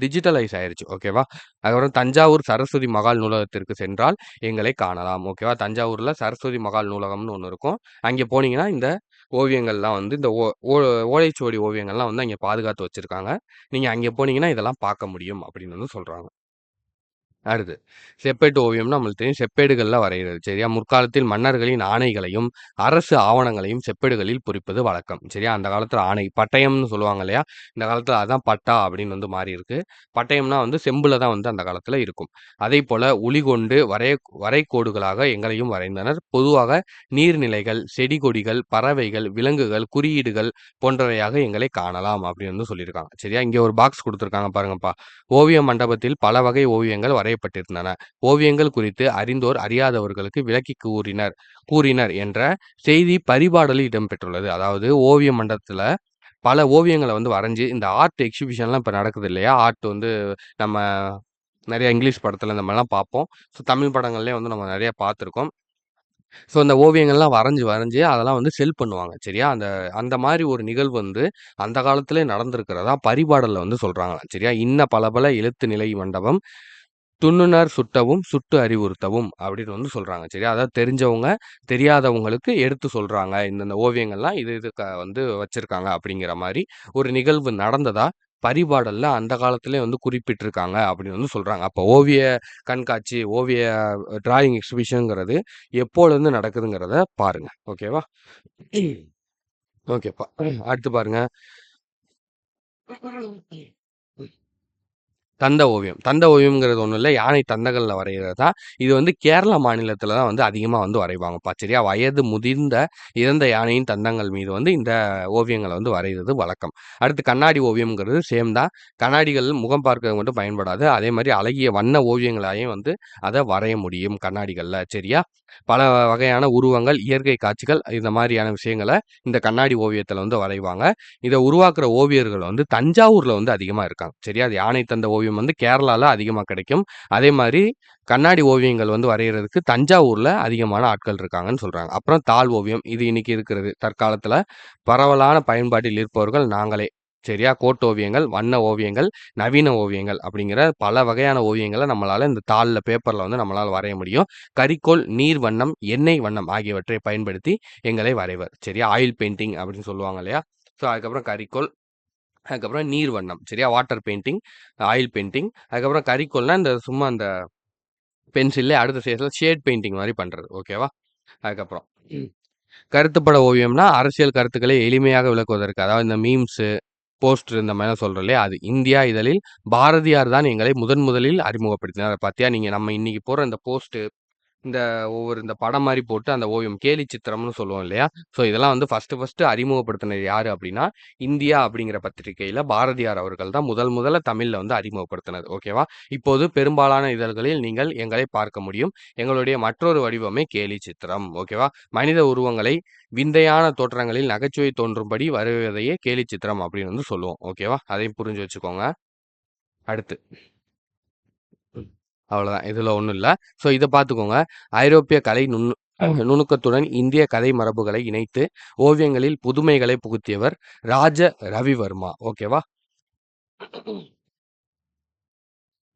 டிஜிட்டலைஸ் ஆயிருச்சு. ஓகேவா? அதுக்கப்புறம் தஞ்சாவூர் சரஸ்வதி மகால் நூலகத்திற்கு சென்றால் எங்களை காணலாம். ஓகேவா? தஞ்சாவூர்ல சரஸ்வதி மகால் நூலகம்னு ஒண்ணு இருக்கும். அங்கே போனீங்கன்னா, இந்த ஓவியங்கள்லாம் வந்து இந்த ஓ ஓ ஓலைச்சுவடி ஓவியங்கள்லாம் வந்து அங்கே பாதுகாத்து வச்சிருக்காங்க. நீங்க அங்கே போனீங்கன்னா, இதெல்லாம் பார்க்க முடியும் அப்படின்னு வந்து சொல்றாங்க. அடுத்து, செப்பேட்டு ஓவியம்னா நம்மளுக்கு தெரியும். செப்பேடுகள்ல வரையிறது. சரியா? முற்காலத்தில் மன்னர்களின் ஆணைகளையும், அரசு ஆவணங்களையும் செப்பேடுகளில் பொறிப்பது வழக்கம். சரியா? அந்த காலத்துல ஆணை, பட்டயம்னு சொல்லுவாங்க இல்லையா? இந்த காலத்துல அதான் பட்டா அப்படின்னு வந்து மாறியிருக்கு. பட்டயம்னா வந்து செம்புல தான் வந்து அந்த காலத்துல இருக்கும். அதேபோல உளி கொண்டு வரைகோடுகளாக எங்களையும் வரைந்தனர். பொதுவாக நீர்நிலைகள், செடி கொடிகள், பறவைகள், விலங்குகள், குறியீடுகள் போன்றவையாக எங்களை காணலாம் அப்படின்னு வந்து சொல்லியிருக்காங்க. சரியா? இங்க ஒரு பாக்ஸ் குடுத்துருக்காங்க பாருங்கப்பா. ஓவிய மண்டபத்தில் பல வகை ஓவியங்கள் வரையப்பட்டிருந்தன. ஓவியங்கள் குறித்து அறிந்தோர் அறியாதவர்களுக்கு விளக்கி கூறினர் என்ற செய்தி பரிபாடலில் இடம்பெற்றுள்ளது. அதாவது ஓவிய மண்டபத்துல பல ஓவியங்கள வந்து வரைஞ்சு இந்த ஆர்ட் எக்ஸிபிஷன்லாம் இப்ப நடக்குது இல்லையா? ஆர்ட் வந்து நம்ம நெறைய இங்கிலீஷ் படத்துல இந்த மாரிலாம் பார்ப்போம். ஸோ தமிழ் படங்கள்லயும் வந்து நம்ம நெறைய பார்த்துருக்கோம். ஸோ அந்த ஓவியங்கள்லாம் வரைஞ்சு அதெல்லாம் வந்து செல் பண்ணுவாங்க. சரியா? அந்த அந்த மாரி ஒரு நிகழ்வு வந்து அந்த காலத்திலே நடந்திருக்கிறதா பரிபாடல்ல வந்து சொல்றாங்களாம். சரியா? "இன்ன பலபல எழுத்து நிலை மண்டபம் துன்னுனர் சுட்டவும் சுட்டு அறிவுறுத்தவும்" அப்படின்னு வந்து சொல்றாங்க. சரியா? அதாவது தெரிஞ்சவங்க, தெரியாதவங்களுக்கு எடுத்து சொல்றாங்க. இந்தந்த ஓவியங்கள்லாம் இது வந்து வச்சிருக்காங்க அப்படிங்கிற மாரி ஒரு நிகழ்வு நடந்ததா பரிபாடல்ல அந்த காலத்திலே வந்து குறிப்பிட்டிருக்காங்க அப்படின்னு வந்து சொல்றாங்க. அப்போ ஓவிய கண்காட்சி, ஓவிய டிராயிங் எக்ஸிபிஷன்ங்கிறது எப்போலேருந்து நடக்குதுங்கிறத பாருங்க. ஓகேவா? ஓகேப்பா. அடுத்து பாருங்க. தந்த ஓவியம். தந்த ஓவியம்ங்கிறது ஒண்ணும் இல்ல. யானை தந்தங்கள்ல வரையிறது தான். இது வந்து கேரளா மாநிலத்தில தான் வந்து அதிகமா வந்து வரைவாங்கப்பா. சரியா? வயது முதிர்ந்த இறந்த யானையின் தந்தங்கள் மீது வந்து இந்த ஓவியங்கள வந்து வரையிறது வழக்கம். அடுத்து கண்ணாடி ஓவியம்ங்கிறது சேம் தான். கண்ணாடிகள் முகம் பார்க்க மட்டும் பயன்படாது. அதே மாரி அழகிய வண்ண ஓவியங்களாயும் வந்து அத வரைய முடியும் கண்ணாடிகள்ல. சரியா? பல வகையான உருவங்கள், இயற்கை காட்சிகள் இந்த மாரியான விஷயங்கள இந்த கண்ணாடி ஓவியத்தில வந்து வரைவாங்க. இத உருவாக்குற ஓவியர்கள் வந்து தஞ்சாவூர்ல வந்து அதிகமா இருக்காங்க. சரியா? அது யானை தந்த ஓவியம் வந்து கேரளால அதிகமா கிடைக்கும். அதே மாரி கண்ணாடி ஓவியங்கள் வந்து வரையறதுக்கு தஞ்சாவூர்ல அதிகமான ஆட்கள் இருக்காங்கன்னு சொல்றாங்க. அப்புறம் தாள் ஓவியம். இது இன்னைக்கு இருக்கிறது. தற்காலத்துல பரவலான பயன்பாட்டில் இருப்பவர்கள் நாங்களே. சரியா? கோட்டோவியங்கள், வண்ண ஓவியங்கள், நவீன ஓவியங்கள் அப்படிங்கிற பல வகையான ஓவியங்கள நம்மளால இந்த தாள்ல, பேப்பர்ல வந்து நம்மளால வரைய முடியும். கரிக்கோல், நீர் வண்ணம், எண்ணெய் வண்ணம் ஆகியவற்றை பயன்படுத்தி எங்களை வரைவர். சரியா? ஆயில் பெயிண்டிங் அப்படின்னு சொல்லுவாங்க இல்லையா? ஸோ அதுக்கப்புறம் கரிக்கோல் அதுக்கப்புறம் நீர் வண்ணம் சரியா, வாட்டர் பெயிண்டிங், ஆயில் பெயிண்டிங். அதுக்கப்புறம் கரிக்கோல்னா இந்த சும்மா அந்த பென்சில்லே அடுத்த ஸ்டேஜ்ல ஷேட் பெயிண்டிங் மாதிரி பண்றது. ஓகேவா? அதுக்கப்புறம் கருத்துப்பட ஓவியம்னா அரசியல் கருத்துக்களை எளிமையாக விளக்குவதற்கு, அதாவது இந்த மீம்ஸ், போஸ்டர் இந்த மாதிரி சொல்றோம் இல்லையா, அது இந்தியா இதழில் பாரதியார் தான் எங்களை முதலில் அறிமுகப்படுத்தினார். பாத்தியா, நீங்க நம்ம இன்னைக்கு போற இந்த போஸ்ட், இந்த ஒவ்வொரு இந்த படம் மாரி போட்டு அந்த ஓவியம் கேலி சித்திரம்னு சொல்லுவோம் இல்லையா? ஸோ இதெல்லாம் வந்து ஃபர்ஸ்ட்டு அறிமுகப்படுத்தினது யாரு அப்படின்னா, இந்தியா அப்படிங்கிற பத்திரிகையில பாரதியார் அவர்கள் தான் முதல்ல தமிழ்ல வந்து அறிமுகப்படுத்தினது. ஓகேவா? இப்போது பெரும்பாலான இதழ்களில் நீங்கள் எங்களை பார்க்க முடியும். எங்களுடைய மற்றொரு வடிவமே கேலி சித்திரம். ஓகேவா? மனித உருவங்களை விந்தையான தோற்றங்களில் நகைச்சுவை தோன்றும்படி வரைவதையே கேலி சித்திரம் அப்படின்னு வந்து சொல்லுவோம். ஓகேவா? அதையும் புரிஞ்சு வச்சுக்கோங்க. அடுத்து. அவ்வளோதான். இதுல ஒண்ணும் இல்ல. ஸோ இத பார்த்துக்கோங்க. ஐரோப்பிய கலை நுணுக்கத்துடன் இந்திய கதை மரபுகளை இணைத்து ஓவியங்களில் புதுமைகளை புகுத்தியவர் ராஜ ரவிவர்மா. ஓகேவா?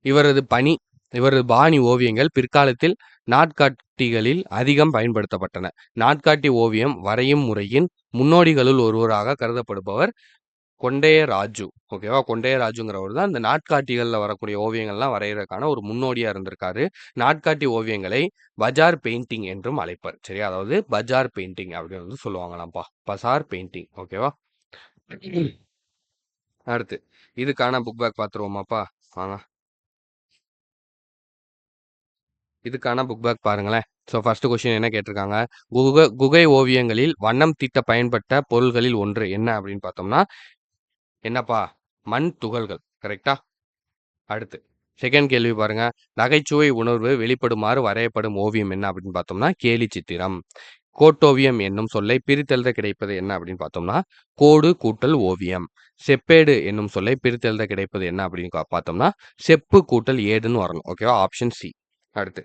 இவரது பாணி ஓவியங்கள் பிற்காலத்தில் நாட்காட்டிகளில் அதிகம் பயன்படுத்தப்பட்டன. நாட்காட்டி ஓவியம் வரையும் முறையின் முன்னோடிகளுள் ஒருவராக கருதப்படுபவர் கொண்டையராஜு. ஓகேவா? கொண்டையராஜுங்கிறவர் தான் இந்த நாட்காட்டிகள்ல வரக்கூடிய ஓவியங்கள்லாம் வரையறதுக்கான ஒரு முன்னோடியா இருந்திருக்காரு. நாட்காட்டி ஓவியங்களை பஜார் பெயிண்டிங் என்றும் அழைப்பர். சரியா? அதாவது பஜார் பெயிண்டிங் அப்படின்னு வந்து சொல்லுவாங்களாம்ப்பா. பசார் பெயிண்டிங். ஓகேவா? அடுத்து இதுக்கான புக் பேக் பார்த்துருவோமாப்பா? வாங்க. இதுக்கான புக் பேக் பாருங்களேன். ஸோ ஃபர்ஸ்ட் கொஸ்டின் என்ன கேட்டிருக்காங்க? குகை ஓவியங்களில் வண்ணம் தீட்ட பயன்பட்ட பொருள்களில் ஒன்று என்ன அப்படின்னு பார்த்தோம்னா, என்னப்பா? மண் துகள்கள். கரெக்டா? அடுத்து செகண்ட் கேள்வி பாருங்க. நகைச்சுவை உணர்வு வெளிப்படுமாறு வரையப்படும் ஓவியம் என்ன அப்படின்னு பார்த்தோம்னா, கேலி சித்திரம். கோட்டோவியம் என்னும் சொல்லை பிரித்தெழுத கிடைப்பது என்ன அப்படின்னு பார்த்தோம்னா, கோடு கூட்டல் ஓவியம். செப்பேடு என்னும் சொல்லை பிரித்தெழுத கிடைப்பது என்ன அப்படின்னு பார்த்தோம்னா, செப்பு கூட்டல் ஏடுன்னு வரணும். ஓகேவா? Option C. அடுத்து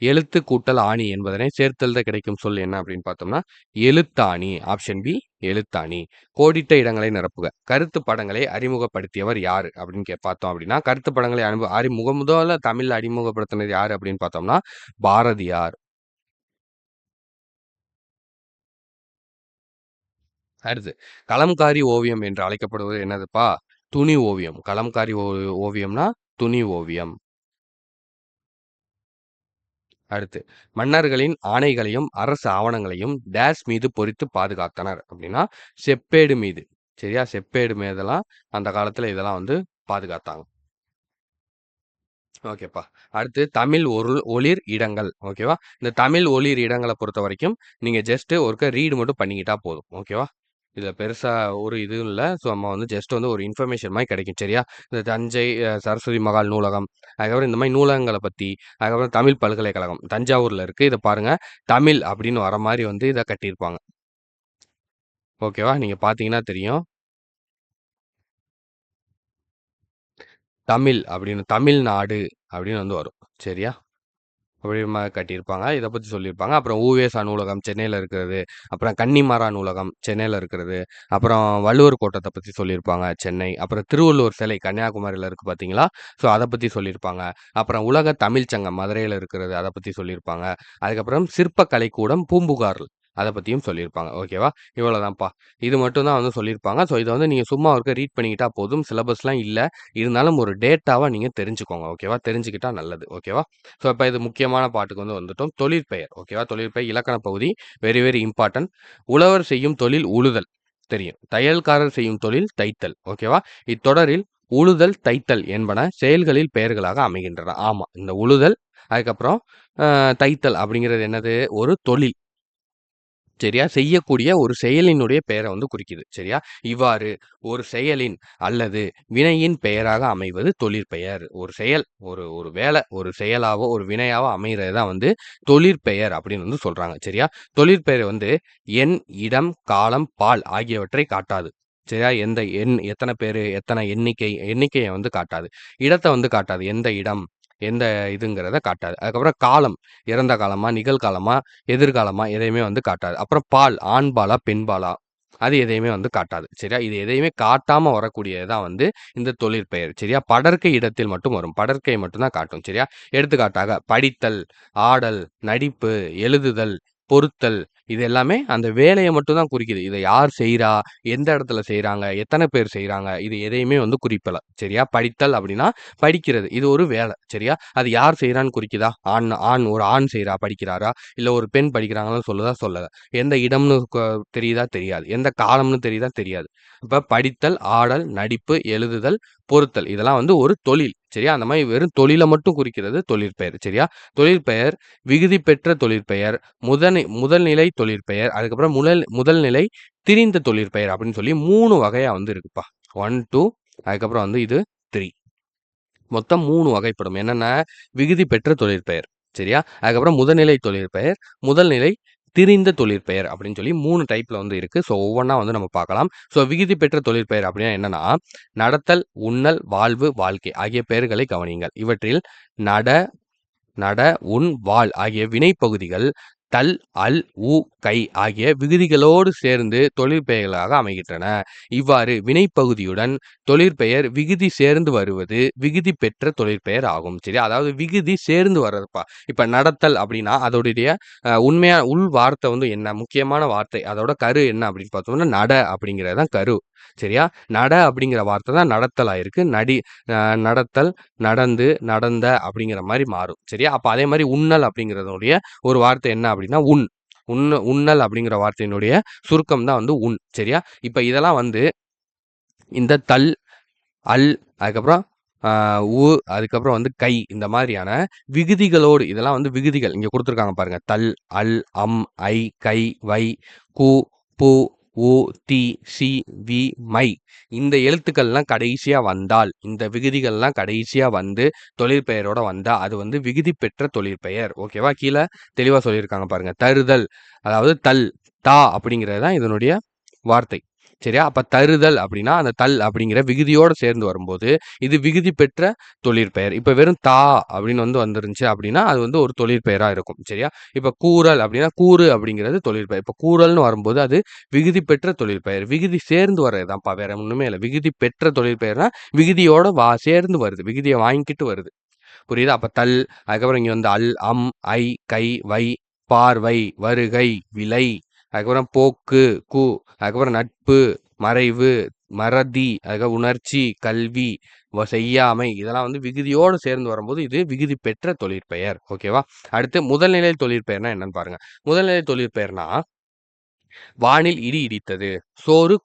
எழுத்து கூட்டல் ஆணி என்பதனை சேர்த்தெழுத கிடைக்கும் சொல் என்ன அப்படின்னு பார்த்தோம்னா, எழுத்தாணி. Option B, எழுத்தாணி. கோடிட்ட இடங்களை நிரப்புக. கருத்து படங்களை அறிமுகப்படுத்தியவர் யாரு அப்படின்னு பார்த்தோம் அப்படின்னா, கருத்து படங்களை முதல்ல தமிழ்ல அறிமுகப்படுத்தினது யாரு அப்படின்னு பார்த்தோம்னா, பாரதியார். அடுத்து கலம்காரி ஓவியம் என்று அழைக்கப்படுவது என்னதுப்பா? துணி ஓவியம். கலம்காரி ஓவியம்னா துணி ஓவியம். அடுத்து மன்னர்களின் ஆணைகளையும் அரசு ஆவணங்களையும் டேஷ் மீது பொறித்து பாதுகாத்தனர் அப்படின்னா, செப்பேடு மீது. சரியா? செப்பேடு மீதெல்லாம் அந்த காலத்துல இதெல்லாம் வந்து பாதுகாத்தாங்க. ஓகேப்பா. அடுத்து தமிழ் ஒளிர் இடங்கள். ஓகேவா? இந்த தமிழ் ஒளிர் இடங்களை பொறுத்த வரைக்கும் நீங்க ஜஸ்ட் ஒருக்க ரீடு மட்டும் பண்ணிக்கிட்டா போதும். ஓகேவா? இதுல பெருசா ஒரு இதுவும் இல்ல. ஸோ நம்ம வந்து ஜஸ்ட் வந்து ஒரு இன்ஃபர்மேஷன் மாதிரி கிடைக்கும். சரியா? இந்த தஞ்சை சரஸ்வதி மகால் நூலகம், அதுக்கப்புறம் இந்த மாதிரி நூலகங்களை பத்தி, அதுக்கப்புறம் தமிழ் பல்கலைக்கழகம் தஞ்சாவூர்ல இருக்கு. இதை பாருங்க, தமிழ் அப்படின்னு வர மாதிரி வந்து இதை கட்டியிருப்பாங்க. ஓகேவா? நீங்க பாத்தீங்கன்னா தெரியும். தமிழ் அப்படின்னு தமிழ்நாடு அப்படின்னு வந்து வரும். சரியா? அப்படி கட்டியிருப்பாங்க. இதை பத்தி சொல்லியிருப்பாங்க. அப்புறம் உவேசா நூலகம் சென்னையில இருக்கிறது. அப்புறம் கன்னிமாரா நூலகம் சென்னையில இருக்கிறது. அப்புறம் வள்ளுவர் கோட்டத்தை பத்தி சொல்லியிருப்பாங்க சென்னை. அப்புறம் திருவள்ளுவர் சிலை கன்னியாகுமரியில இருக்கு பார்த்தீங்களா? ஸோ அதை பத்தி சொல்லியிருப்பாங்க. அப்புறம் உலக தமிழ்ச் சங்கம் மதுரையில இருக்கிறது. அதை பத்தி சொல்லியிருப்பாங்க. அதுக்கப்புறம் சிற்பக்கலை கூடம் பூம்புகார்ல அதை பத்தியும் சொல்லியிருப்பாங்க. ஓகேவா? இவ்வளவுதான்ப்பா. இது மட்டும் தான் வந்து சொல்லியிருப்பாங்க. ஸோ இதை வந்து நீங்க சும்மா ஒருக்க ரீட் பண்ணிக்கிட்டா போதும். சிலபஸ்லாம் இல்ல. இருந்தாலும் ஒரு டேட்டாவா நீங்க தெரிஞ்சுக்கோங்க. ஓகேவா? தெரிஞ்சுக்கிட்டா நல்லது. ஓகேவா? ஸோ இப்போ இது முக்கியமான பாட்டுக்கு வந்து வந்துட்டோம். தொழிற்பெயர். ஓகேவா? தொழிற்பெயர் இலக்கண பகுதி வெரி வெரி இம்பார்ட்டன்ட். உழவர் செய்யும் தொழில் உழுதல் தெரியும். தையல்காரர் செய்யும் தொழில் தைத்தல். ஓகேவா? இத்தொடரில் உழுதல் தைத்தல் என்பன செயல்களில் பெயர்களாக அமைகின்றன. ஆமா, இந்த உழுதல் அதுக்கப்புறம் தைத்தல் அப்படிங்கிறது என்னது? ஒரு தொழில். சரியா? செய்யக்கூடிய ஒரு செயலினுடைய பெயரை வந்து குறிக்குது. சரியா? இவ்வாறு ஒரு செயலின் அல்லது வினையின் பெயராக அமைவது தொழிற்பெயர். ஒரு செயல், ஒரு ஒரு வேலை, ஒரு செயலாவோ ஒரு வினையாவோ அமைகிறது தான் வந்து தொழிற்பெயர் அப்படின்னு வந்து சொல்றாங்க. சரியா? தொழிற்பெயர் வந்து எண், இடம், காலம், பால் ஆகியவற்றை காட்டாது. சரியா? எந்த எண், எத்தனை பேரு, எத்தனை எண்ணிக்கையை வந்து காட்டாது. இடத்தை வந்து காட்டாது. எந்த இடம், எந்த இதுங்கிறத காட்டாது. அதுக்கப்புறம் காலம், இறந்த காலமா, நிகழ்காலமா, எதிர்காலமா எதையுமே வந்து காட்டாது. அப்புறம் பால், ஆண்பாலா, பெண்பாலா அது எதையுமே வந்து காட்டாது. சரியா? இது எதையுமே காட்டாம வரக்கூடியது தான் வந்து இந்த தொழிற்பெயர். சரியா? படர்க்கை இடத்தில் மட்டும் வரும். படர்க்கை மட்டும் தான் காட்டும். சரியா? எடுத்துக்காட்டாக படித்தல், ஆடல், நடிப்பு, எழுதுதல், பொறுத்தல், இது எல்லாமே அந்த வேலைய மட்டும் தான் குறிக்குது. இத யார் செய்றா? எந்த இடத்துல செய்றாங்க? எத்தன பேர் செய்றாங்க? இது எதையுமே வந்து குறிப்பல. சரியா? படித்தல் அப்படின்னா படிக்கிறது. இது ஒரு வேலை. சரியா? அது யார் செய்றான்னு குறிக்குதா? ஒரு ஆண் படிக்கிறாரா? இல்ல ஒரு பெண் படிக்கிறாங்கன்னு சொல்லுதா? சொல்லல. எந்த இடம்னு தெரியுதா? தெரியாது. எந்த காலம்னு தெரியுதா? தெரியாது. இப்ப படித்தல், ஆடல், நடிப்பு, எழுதுதல், பொறுத்தல் இதெல்லாம் வந்து ஒரு தொழில். சரியா? அந்த மாரி வெறும் தொழில மட்டும் குறிக்கிறது தொழிற்பெயர். சரியா? தொழிற்பெயர், விகுதி பெற்ற தொழிற்பெயர், முதல்நிலை தொழிற்பெயர், அதுக்கப்புறம் முதல்நிலை திரிந்த தொழிற்பெயர் அப்படின்னு சொல்லி 3 வகையா வந்து இருக்குப்பா. 1, 2 அதுக்கப்புறம் வந்து இது 3. மொத்தம் 3 வகைப்படும். என்னென்ன? விகுதி பெற்ற தொழிற்பெயர். சரியா? அதுக்கப்புறம் முதல்நிலை தொழிற்பெயர், முதல்நிலை திரிந்த தொழிற்பெயர் அப்படின்னு சொல்லி 3 டைப்ல வந்து இருக்கு. ஸோ ஒவ்வொன்னா வந்து நம்ம பார்க்கலாம். ஸோ விகுதி பெற்ற தொழிற்பெயர் அப்படின்னா என்னன்னா, நடத்தல், உண்ணல், வாழ்வு, வாழ்க்கை ஆகிய பெயர்களை கவனியுங்கள். இவற்றில் நட, நட, உன், வாழ் ஆகிய வினைப்பகுதிகள் தல், அல், உ, கை ஆகிய விகுதிகளோடு சேர்ந்து தொழிற்பெயர்களாக அமைகின்றன. இவ்வாறு வினைப்பகுதியுடன் தொழிற்பெயர் விகுதி சேர்ந்து வருவது விகுதி பெற்ற தொழிற்பெயர் ஆகும். சரியா? அதாவது விகுதி சேர்ந்து வர்றதுப்பா. இப்ப நடத்தல் அப்படின்னா அதோடைய உண்மையா உள் வார்த்தை வந்து என்ன? முக்கியமான வார்த்தை. அதோட கரு என்ன அப்படின்னு பார்த்தோம்னா, நட அப்படிங்கிறது தான் கரு. சரியா? நட அப்படிங்கிற வார்த்தை தான் நடத்தல் ஆயிருக்கு. நடத்தல், நடந்து, நடந்த அப்படிங்கிற மாரி மாறும். சரியா? அப்ப அதே மாரி உண்ணல் அப்படிங்கிறதுடைய ஒரு வார்த்தை என்ன அப்படின்னா, உண்ணல் அப்படிங்கிற வார்த்தையினுடைய சுருக்கம் தான் வந்து உண். சரியா? இப்ப இதெல்லாம் வந்து இந்த தல், அல் அதுக்கப்புறம் அ உ அதுக்கப்புறம் வந்து கை இந்த மாதிரியான விகுதிகளோடு இதெல்லாம் வந்து விகுதிகள். இங்க குடுத்துருக்காங்க பாருங்க. தல், அல், அம், ஐ, கை, வை, கு, பு, உ, தி, சி, வி, மை இந்த எழுத்துக்கள்லாம் கடைசியா வந்தால், இந்த விகுதிகள்லாம் கடைசியா வந்து தொழிற்பெயரோட வந்தா, அது வந்து விகுதி பெற்ற தொழிற்பெயர். ஓகேவா? கீழ தெளிவா சொல்லியிருக்காங்க பாருங்க. தருதல் அதாவது தல், தா அப்படிங்கிறது தான் இதனுடைய வார்த்தை. சரியா? அப்ப தருதல் அப்படின்னா, அந்த தல் அப்படிங்கிற விகுதியோட சேர்ந்து வரும்போது, இது விகுதி பெற்ற தொழிற்பெயர். இப்ப வெறும் தா அப்படின்னு வந்து வந்துருந்துச்சு அப்படின்னா, அது வந்து ஒரு தொழிற்பெயரா இருக்கும். சரியா? இப்ப கூறல் அப்படின்னா, கூறு அப்படிங்கிறது தொழிற்பெயர். இப்ப கூறல்னு வரும்போது, அது விகுதி பெற்ற தொழிற்பெயர். விகுதி சேர்ந்து வர்றது தான்ப்பா. வேற ஒண்ணுமே இல்ல. விகுதி பெற்ற தொழிற்பெயர்னா, விகுதியோட சேர்ந்து வருது. விகுதிய வாங்கிக்கிட்டு வருது. புரியுதா? அப்ப தல், அதுக்கப்புறம் இங்க வந்து அல், அம், ஐ, கை, வை, பார்வை, வருகை, விலை, அதுக்கப்புறம் போக்கு, கு, அதுக்கப்புறம் நட்பு, மறைவு, மறதி, அதுக்கப்புறம் உணர்ச்சி, கல்வி, செய்யாமை இதெல்லாம் வந்து விகுதியோடு சேர்ந்து வரும்போது இது விகுதி பெற்ற தொழிற்பெயர். ஓகேவா? அடுத்து முதல்நிலை தொழிற்பெயர்னா என்னன்னு பாருங்க. முதல்நிலை தொழிற்பெயர்னா வானில் இடி இடித்தது. சோறு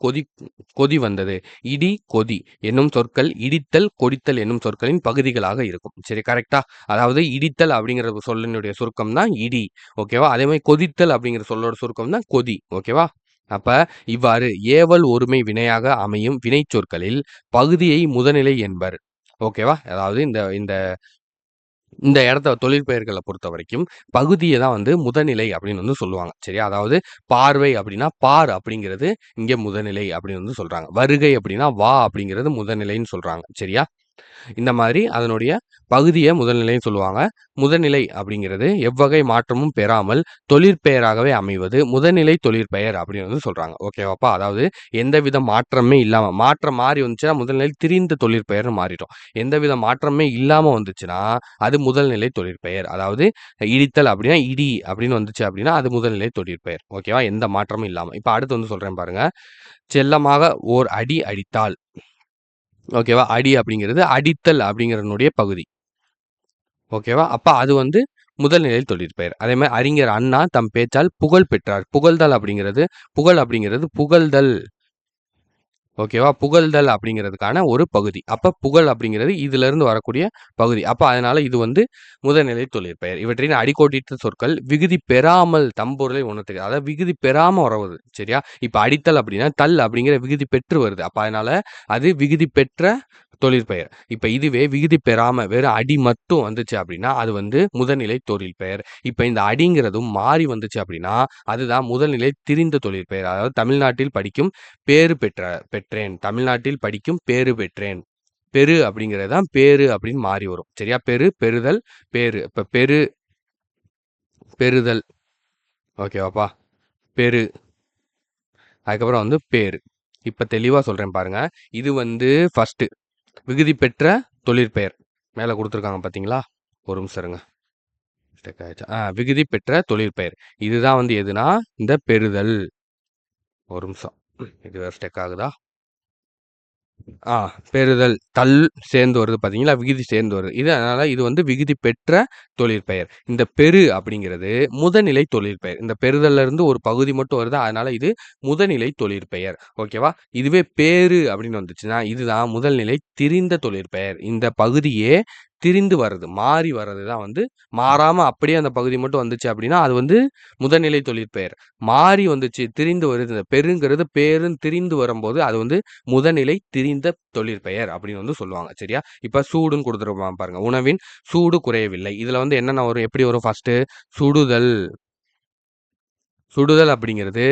கொதி வந்தது. இடி, கொதி என்னும் சொற்கள் இடித்தல், கொடித்தல் என்னும் சொற்களின் பகுதிகளாக இருக்கும். சரி கரெக்ட்டா? அதாவது இடித்தல் அப்படிங்கிற சொல்லினுடைய சுருக்கம் தான் இடி. ஓகேவா? அதே மாரி கொதித்தல் அப்படிங்கிற சொல்லோட சுருக்கம் தான் கொதி. ஓகேவா? அப்ப இவ்வாறு ஏவல் ஒருமை வினையாக அமையும் வினைச்சொற்களில் பகுதியை முதனிலை என்பர். ஓகேவா? அதாவது இந்த இந்த இந்த இடத்த தொழிற்பெயர்கள பொறுத்தவரைக்கும், பகுதிய தான் வந்து முதநிலை அப்படின்னு வந்து சொல்லுவாங்க. சரியா? அதாவது பார்வை அப்படின்னா, பார் அப்படிங்கிறது இங்க முதநிலை அப்படின்னு வந்து சொல்றாங்க. வருகை அப்படின்னா, வா அப்படிங்கிறது முதநிலைன்னு சொல்றாங்க. சரியா? இந்த மாதிரி அதனுடைய பகுதிய முதல்நிலைன்னு சொல்லுவாங்க. முதல்நிலை அப்படிங்கிறது எவ்வகை மாற்றமும் பெறாமல் தொழிற்பெயராகவே அமைவது முதல்நிலை தொழிற்பெயர் அப்படின்னு வந்து சொல்றாங்க. ஓகேவாப்பா? அதாவது எந்தவித மாற்றமே இல்லாம மாற்றம் மாறி வந்துச்சுன்னா முதல்நிலை திரிந்த தொழிற்பெயர்னு மாறிடும். எந்தவித மாற்றமே இல்லாம வந்துச்சுன்னா, அது முதல்நிலை தொழிற்பெயர். அதாவது இடித்தல் அப்படின்னா, இடி அப்படின்னு வந்துச்சு அப்படின்னா, அது முதல்நிலை தொழிற்பெயர். ஓகேவா? எந்த மாற்றமும் இல்லாம. இப்ப அடுத்து வந்து சொல்றேன் பாருங்க. செல்லமாக ஓர் அடி அடித்தால். ஓகேவா? அடி அப்படிங்கிறது அடித்தல் அப்படிங்கிறதனுடைய பகுதி. ஓகேவா? அப்ப அது வந்து முதல் நிலை தொழிற்பெயர். அதே மாரி அறிஞர் அண்ணா தம் பேச்சால் புகழ் பெற்றார். புகழ் அப்படிங்கிறது புகழ்தல். ஓகேவா? புகழ்தல் அப்படிங்கிறதுக்கான ஒரு பகுதி. அப்ப புகழ் அப்படிங்கிறது இதிலிருந்து வரக்கூடிய பகுதி. அப்ப அதனால இது வந்து முதல்நிலை தொழிற்பெயர். இவற்றின் அடிக்கோடிட்ட சொற்கள் விகுதி பெறாமல் தம்பொருளை உணர்த்துகிறது. அதாவது விகுதி பெறாம வரவுது. சரியா? இப்ப அடித்தல் அப்படின்னா, தல் அப்படிங்கிற விகுதி பெற்று வருது. அப்ப அதனால அது விகுதி பெற்ற தொழிற்பெயர். இப்ப இதுவே விகுதி பெறாம வெறும் அடி மட்டும் வந்துச்சு அப்படின்னா, அது வந்து முதல்நிலை தொழிற்பெயர். இப்ப இந்த அடிங்கிறதும் மாறி வந்துச்சு அப்படின்னா, அதுதான் முதல்நிலை திரிந்த தொழிற்பெயர். அதாவது தமிழ்நாட்டில் படிக்கும் பேறு பெற்றேன். தமிழ்நாட்டில் படிக்கும் பேறு பெற்றேன். பெரு அப்படிங்கிறது தான் பேரு அப்படின்னு மாறி வரும். சரியா? பெறுதல், பேரு. இப்ப பெறுதல். ஓகேவாப்பா? பெரு. அதுக்கப்புறம் வந்து பேரு. இப்ப தெளிவா சொல்றேன் பாருங்க. இது வந்து ஃபர்ஸ்ட்டு விகுதி பெற்ற தொழிற்பெயர். மேல குடுத்துருக்காங்க பார்த்தீங்களா? ஒரு நிமிஷம் இருங்க. ஸ்டக் ஆயிடுச்சா? விகுதி பெற்ற தொழிற்பெயர். இதுதான் வந்து எதுனா, இந்த பெறுதல். ஒரு நிமிஷம். இது வேற ஸ்டக் ஆகுதா? ஆ பெறுதல். தல் சேர்ந்து வருது பார்த்தீங்களா? விகுதி சேர்ந்து வருது. அதனால இது வந்து விகுதி பெற்ற தொழிற்பெயர். இந்த பெறு அப்படிங்கிறது முதநிலை தொழிற்பெயர். இந்த பெறுதல்ல இருந்து ஒரு பகுதி மட்டும் வருது. அதனால இது முதநிலை தொழிற்பெயர். ஓகேவா? இதுவே பேறு அப்படின்னு வந்துச்சுன்னா, இதுதான் முதல்நிலை திரிந்த தொழிற்பெயர். இந்த பகுதியே திரிந்து வர்றது, மாறி வர்றது தான் வந்து மாறாம அப்படியே அந்த பகுதி மட்டும் வந்துச்சு அப்படின்னா, அது வந்து முதல்நிலை தொழிற்பெயர். மாறி வந்துச்சு, திரிந்து வருது. இந்த பெருங்கிறது பேருன்னு திரிந்து வரும்போது, அது வந்து முதநிலை திரிந்த தொழிற்பெயர் அப்படின்னு வந்து சொல்லுவாங்க. சரியா? இப்ப சூடுன்னு குடுத்துருப்பான் பாருங்க. உணவின் சூடு குறையவில்லை. இதுல வந்து என்னென்ன வரும்? எப்படி வரும் ஃபர்ஸ்ட்டு? சுடுதல். சுடுதல் அப்படிங்கிறது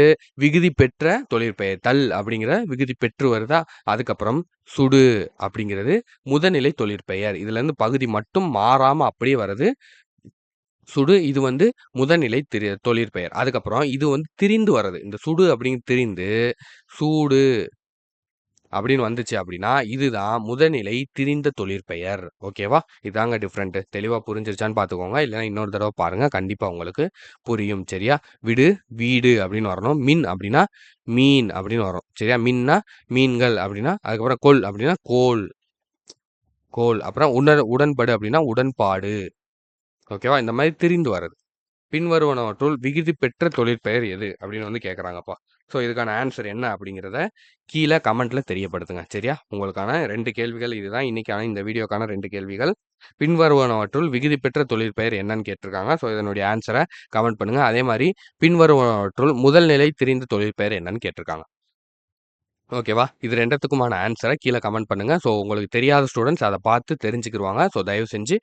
விகுதி பெற்ற தொழிற்பெயர். தல் அப்படிங்கிற விகுதி பெற்று வருதா? அதுக்கப்புறம் சுடு அப்படிங்கிறது முதநிலை தொழிற்பெயர். இதுலேருந்து பகுதி மட்டும் மாறாம அப்படியே வர்றது சுடு. இது வந்து முதநிலை தொழிற்பெயர். அதுக்கப்புறம் இது வந்து திரிந்து வர்றது. இந்த சுடு அப்படிங்கிறது திரிந்து சூடு அப்படின்னு வந்துச்சு அப்படின்னா, இதுதான் முதநிலை திரிந்த தொழிற்பெயர். ஓகேவா? இதாங்க டிஃபரெண்ட். தெளிவா புரிஞ்சிருச்சான்னு பார்த்துக்கோங்க. இல்லைன்னா இன்னொரு தடவ பாருங்க. கண்டிப்பா உங்களுக்கு புரியும். சரியா? விடு, வீடு அப்படின்னு வரணும். மின் அப்படின்னா மீன் அப்படின்னு வரும். சரியா? மின்னா மீன்கள் அப்படின்னா, அதுக்கப்புறம் கொள் அப்படின்னா கோல், கோல். அப்புறம் உடன்படு அப்படின்னா உடன்பாடு. ஓகேவா? இந்த மாதிரி திரிந்து வர்றது. பின்வருவனவற்றுள் விகுதி பெற்ற தொழிற்பெயர் எது? அப்படின்னு வந்து கேட்குறாங்கப்பா. ஸோ இதுக்கான ஆன்சர் என்ன அப்படிங்கிறத கீழே கமெண்ட்ல தெரியப்படுத்துங்க. சரியா? உங்களுக்கான 2 கேள்விகள் இதுதான். இன்னைக்கான இந்த வீடியோக்கான 2 கேள்விகள். பின்வருவனவற்றுள் விகுதி பெற்ற தொழிற்பெயர் என்னன்னு கேட்டிருக்காங்க. ஸோ இதனுடைய ஆன்சரை கமெண்ட் பண்ணுங்க. அதே மாதிரி பின்வருவனவற்றுள் முதல் நிலை திரிந்த தொழிற்பெயர் என்னன்னு கேட்டிருக்காங்க. ஓகேவா? இது 2த்துக்குமான ஆன்சரை கீழே கமெண்ட் பண்ணுங்க. ஸோ உங்களுக்கு தெரியாத ஸ்டூடண்ட்ஸ் அதை பார்த்து தெரிஞ்சுக்கிருவாங்க. ஸோ தயவு செஞ்சு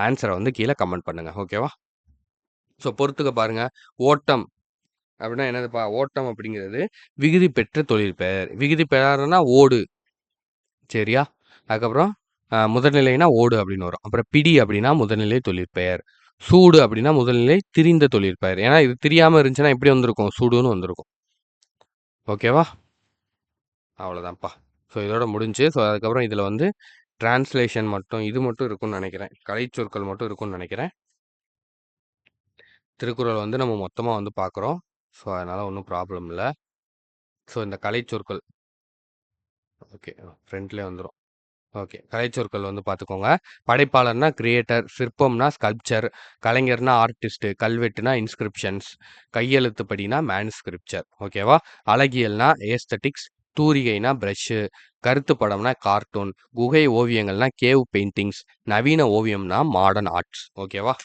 ஆன்சரை வந்து கீழே கமெண்ட் பண்ணுங்க. ஓகேவா? ஸோ பொறுத்துக்க பாருங்க. ஓட்டம் அப்படின்னா என்னதுப்பா? ஓட்டம் அப்படிங்கிறது விகுதி பெற்ற தொழிற்பெயர். விகுதி பெறாதன்னா ஓடு. சரியா? அதுக்கப்புறம் முதல்நிலைனா ஓடு அப்படின்னு வரும். அப்புறம் பிடி அப்படின்னா முதல்நிலை தொழிற்பெயர். சூடு அப்படின்னா முதல்நிலை திரிந்த தொழிற்பெயர். ஏன்னா இது திரியாம இருந்துச்சுன்னா எப்படி வந்திருக்கும்? சூடுன்னு வந்திருக்கும். ஓகேவா? அவ்வளோதான்ப்பா. ஸோ இதோட முடிஞ்சு. ஸோ அதுக்கப்புறம் இதில் வந்து டிரான்ஸ்லேஷன் மட்டும் இது மட்டும் இருக்கும்னு நினைக்கிறேன். கலைச்சொற்கள் மட்டும் இருக்கும்னு நினைக்கிறேன். திருக்குறள் வந்து நம்ம மொத்தமாக வந்து பார்க்குறோம். ஸோ அதனால் ஒன்றும் ப்ராப்ளம் இல்லை. ஸோ இந்த கலைச்சொற்கள் ஓகே ஃப்ரண்ட்லேயே வந்துடும். ஓகே. கலைச்சொற்கள் வந்து பார்த்துக்கோங்க. படைப்பாளர்னா கிரியேட்டர், சிற்பம்னா ஸ்கல்ப்சர், கலைஞர்னா ஆர்டிஸ்ட், கல்வெட்டுனா இன்ஸ்கிரிப்ஷன்ஸ், கையெழுத்துப்படினா மேனுஸ்கிரிப்சர். ஓகேவா? அழகியல்னா ஏஸ்தட்டிக்ஸ், தூரிகைனா பிரஷ்ஷு, கருத்து படம்னா கார்ட்டூன், குகை ஓவியங்கள்னா கேவ் பெயிண்டிங்ஸ், நவீன ஓவியம்னா மாடர்ன் ஆர்ட்ஸ். ஓகேவா?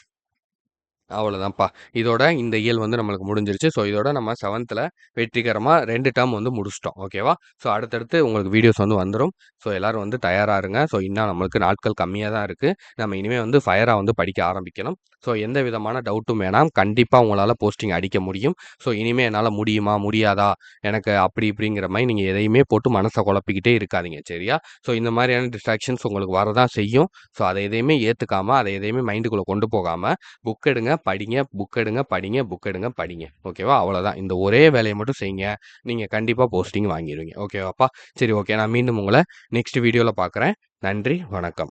அவ்வளோதான்ப்பா. இதோட இந்த இயல் வந்து நம்மளுக்கு முடிஞ்சிருச்சு. ஸோ இதோட நம்ம 7th வெற்றிகரமா 2 டெர்ம் வந்து முடிச்சுட்டோம். ஓகேவா? ஸோ அடுத்தடுத்து உங்களுக்கு வீடியோஸ் வந்து வந்துரும். ஸோ எல்லாரும் வந்து தயாரா இருங்க. ஸோ இன்னும் நம்மளுக்கு நாட்கள் கம்மியா தான் இருக்கு. நம்ம இனிமே வந்து ஃபயரா வந்து படிக்க ஆரம்பிக்கணும். ஸோ எந்த விதமான டவுட்டும் வேணாம். கண்டிப்பா உங்களால போஸ்டிங் அடிக்க முடியும். ஸோ இனிமே என்னால முடியுமா? முடியாதா? எனக்கு அப்படி இப்படிங்கிற மாரி நீங்க எதையுமே போட்டு மனச குழப்பிக்கிட்டே இருக்காதீங்க. சரியா? ஸோ இந்த மாரியான டிஸ்ட்ராக்ஷன்ஸ் உங்களுக்கு வரதான் செய்யும். ஸோ அத எதையுமே ஏத்துக்காம, அத எதையுமே மைண்டுக்குள்ள கொண்டு போகாம புக் எடுங்க, படிங்க, புக் எடுங்க, படிங்க, புக் எடுங்க, படிங்க. ஓகேவா? அவ்வளோதான். இந்த ஒரே வேலைய மட்டும் செய்யுங்க. நீங்க கண்டிப்பா போஸ்டிங் வாங்கிருவீங்க. ஓகேவாப்பா? சரி ஓகே. நான் மீண்டும் உங்கள நெக்ஸ்ட் வீடியோல பார்க்குறேன். நன்றி, வணக்கம்.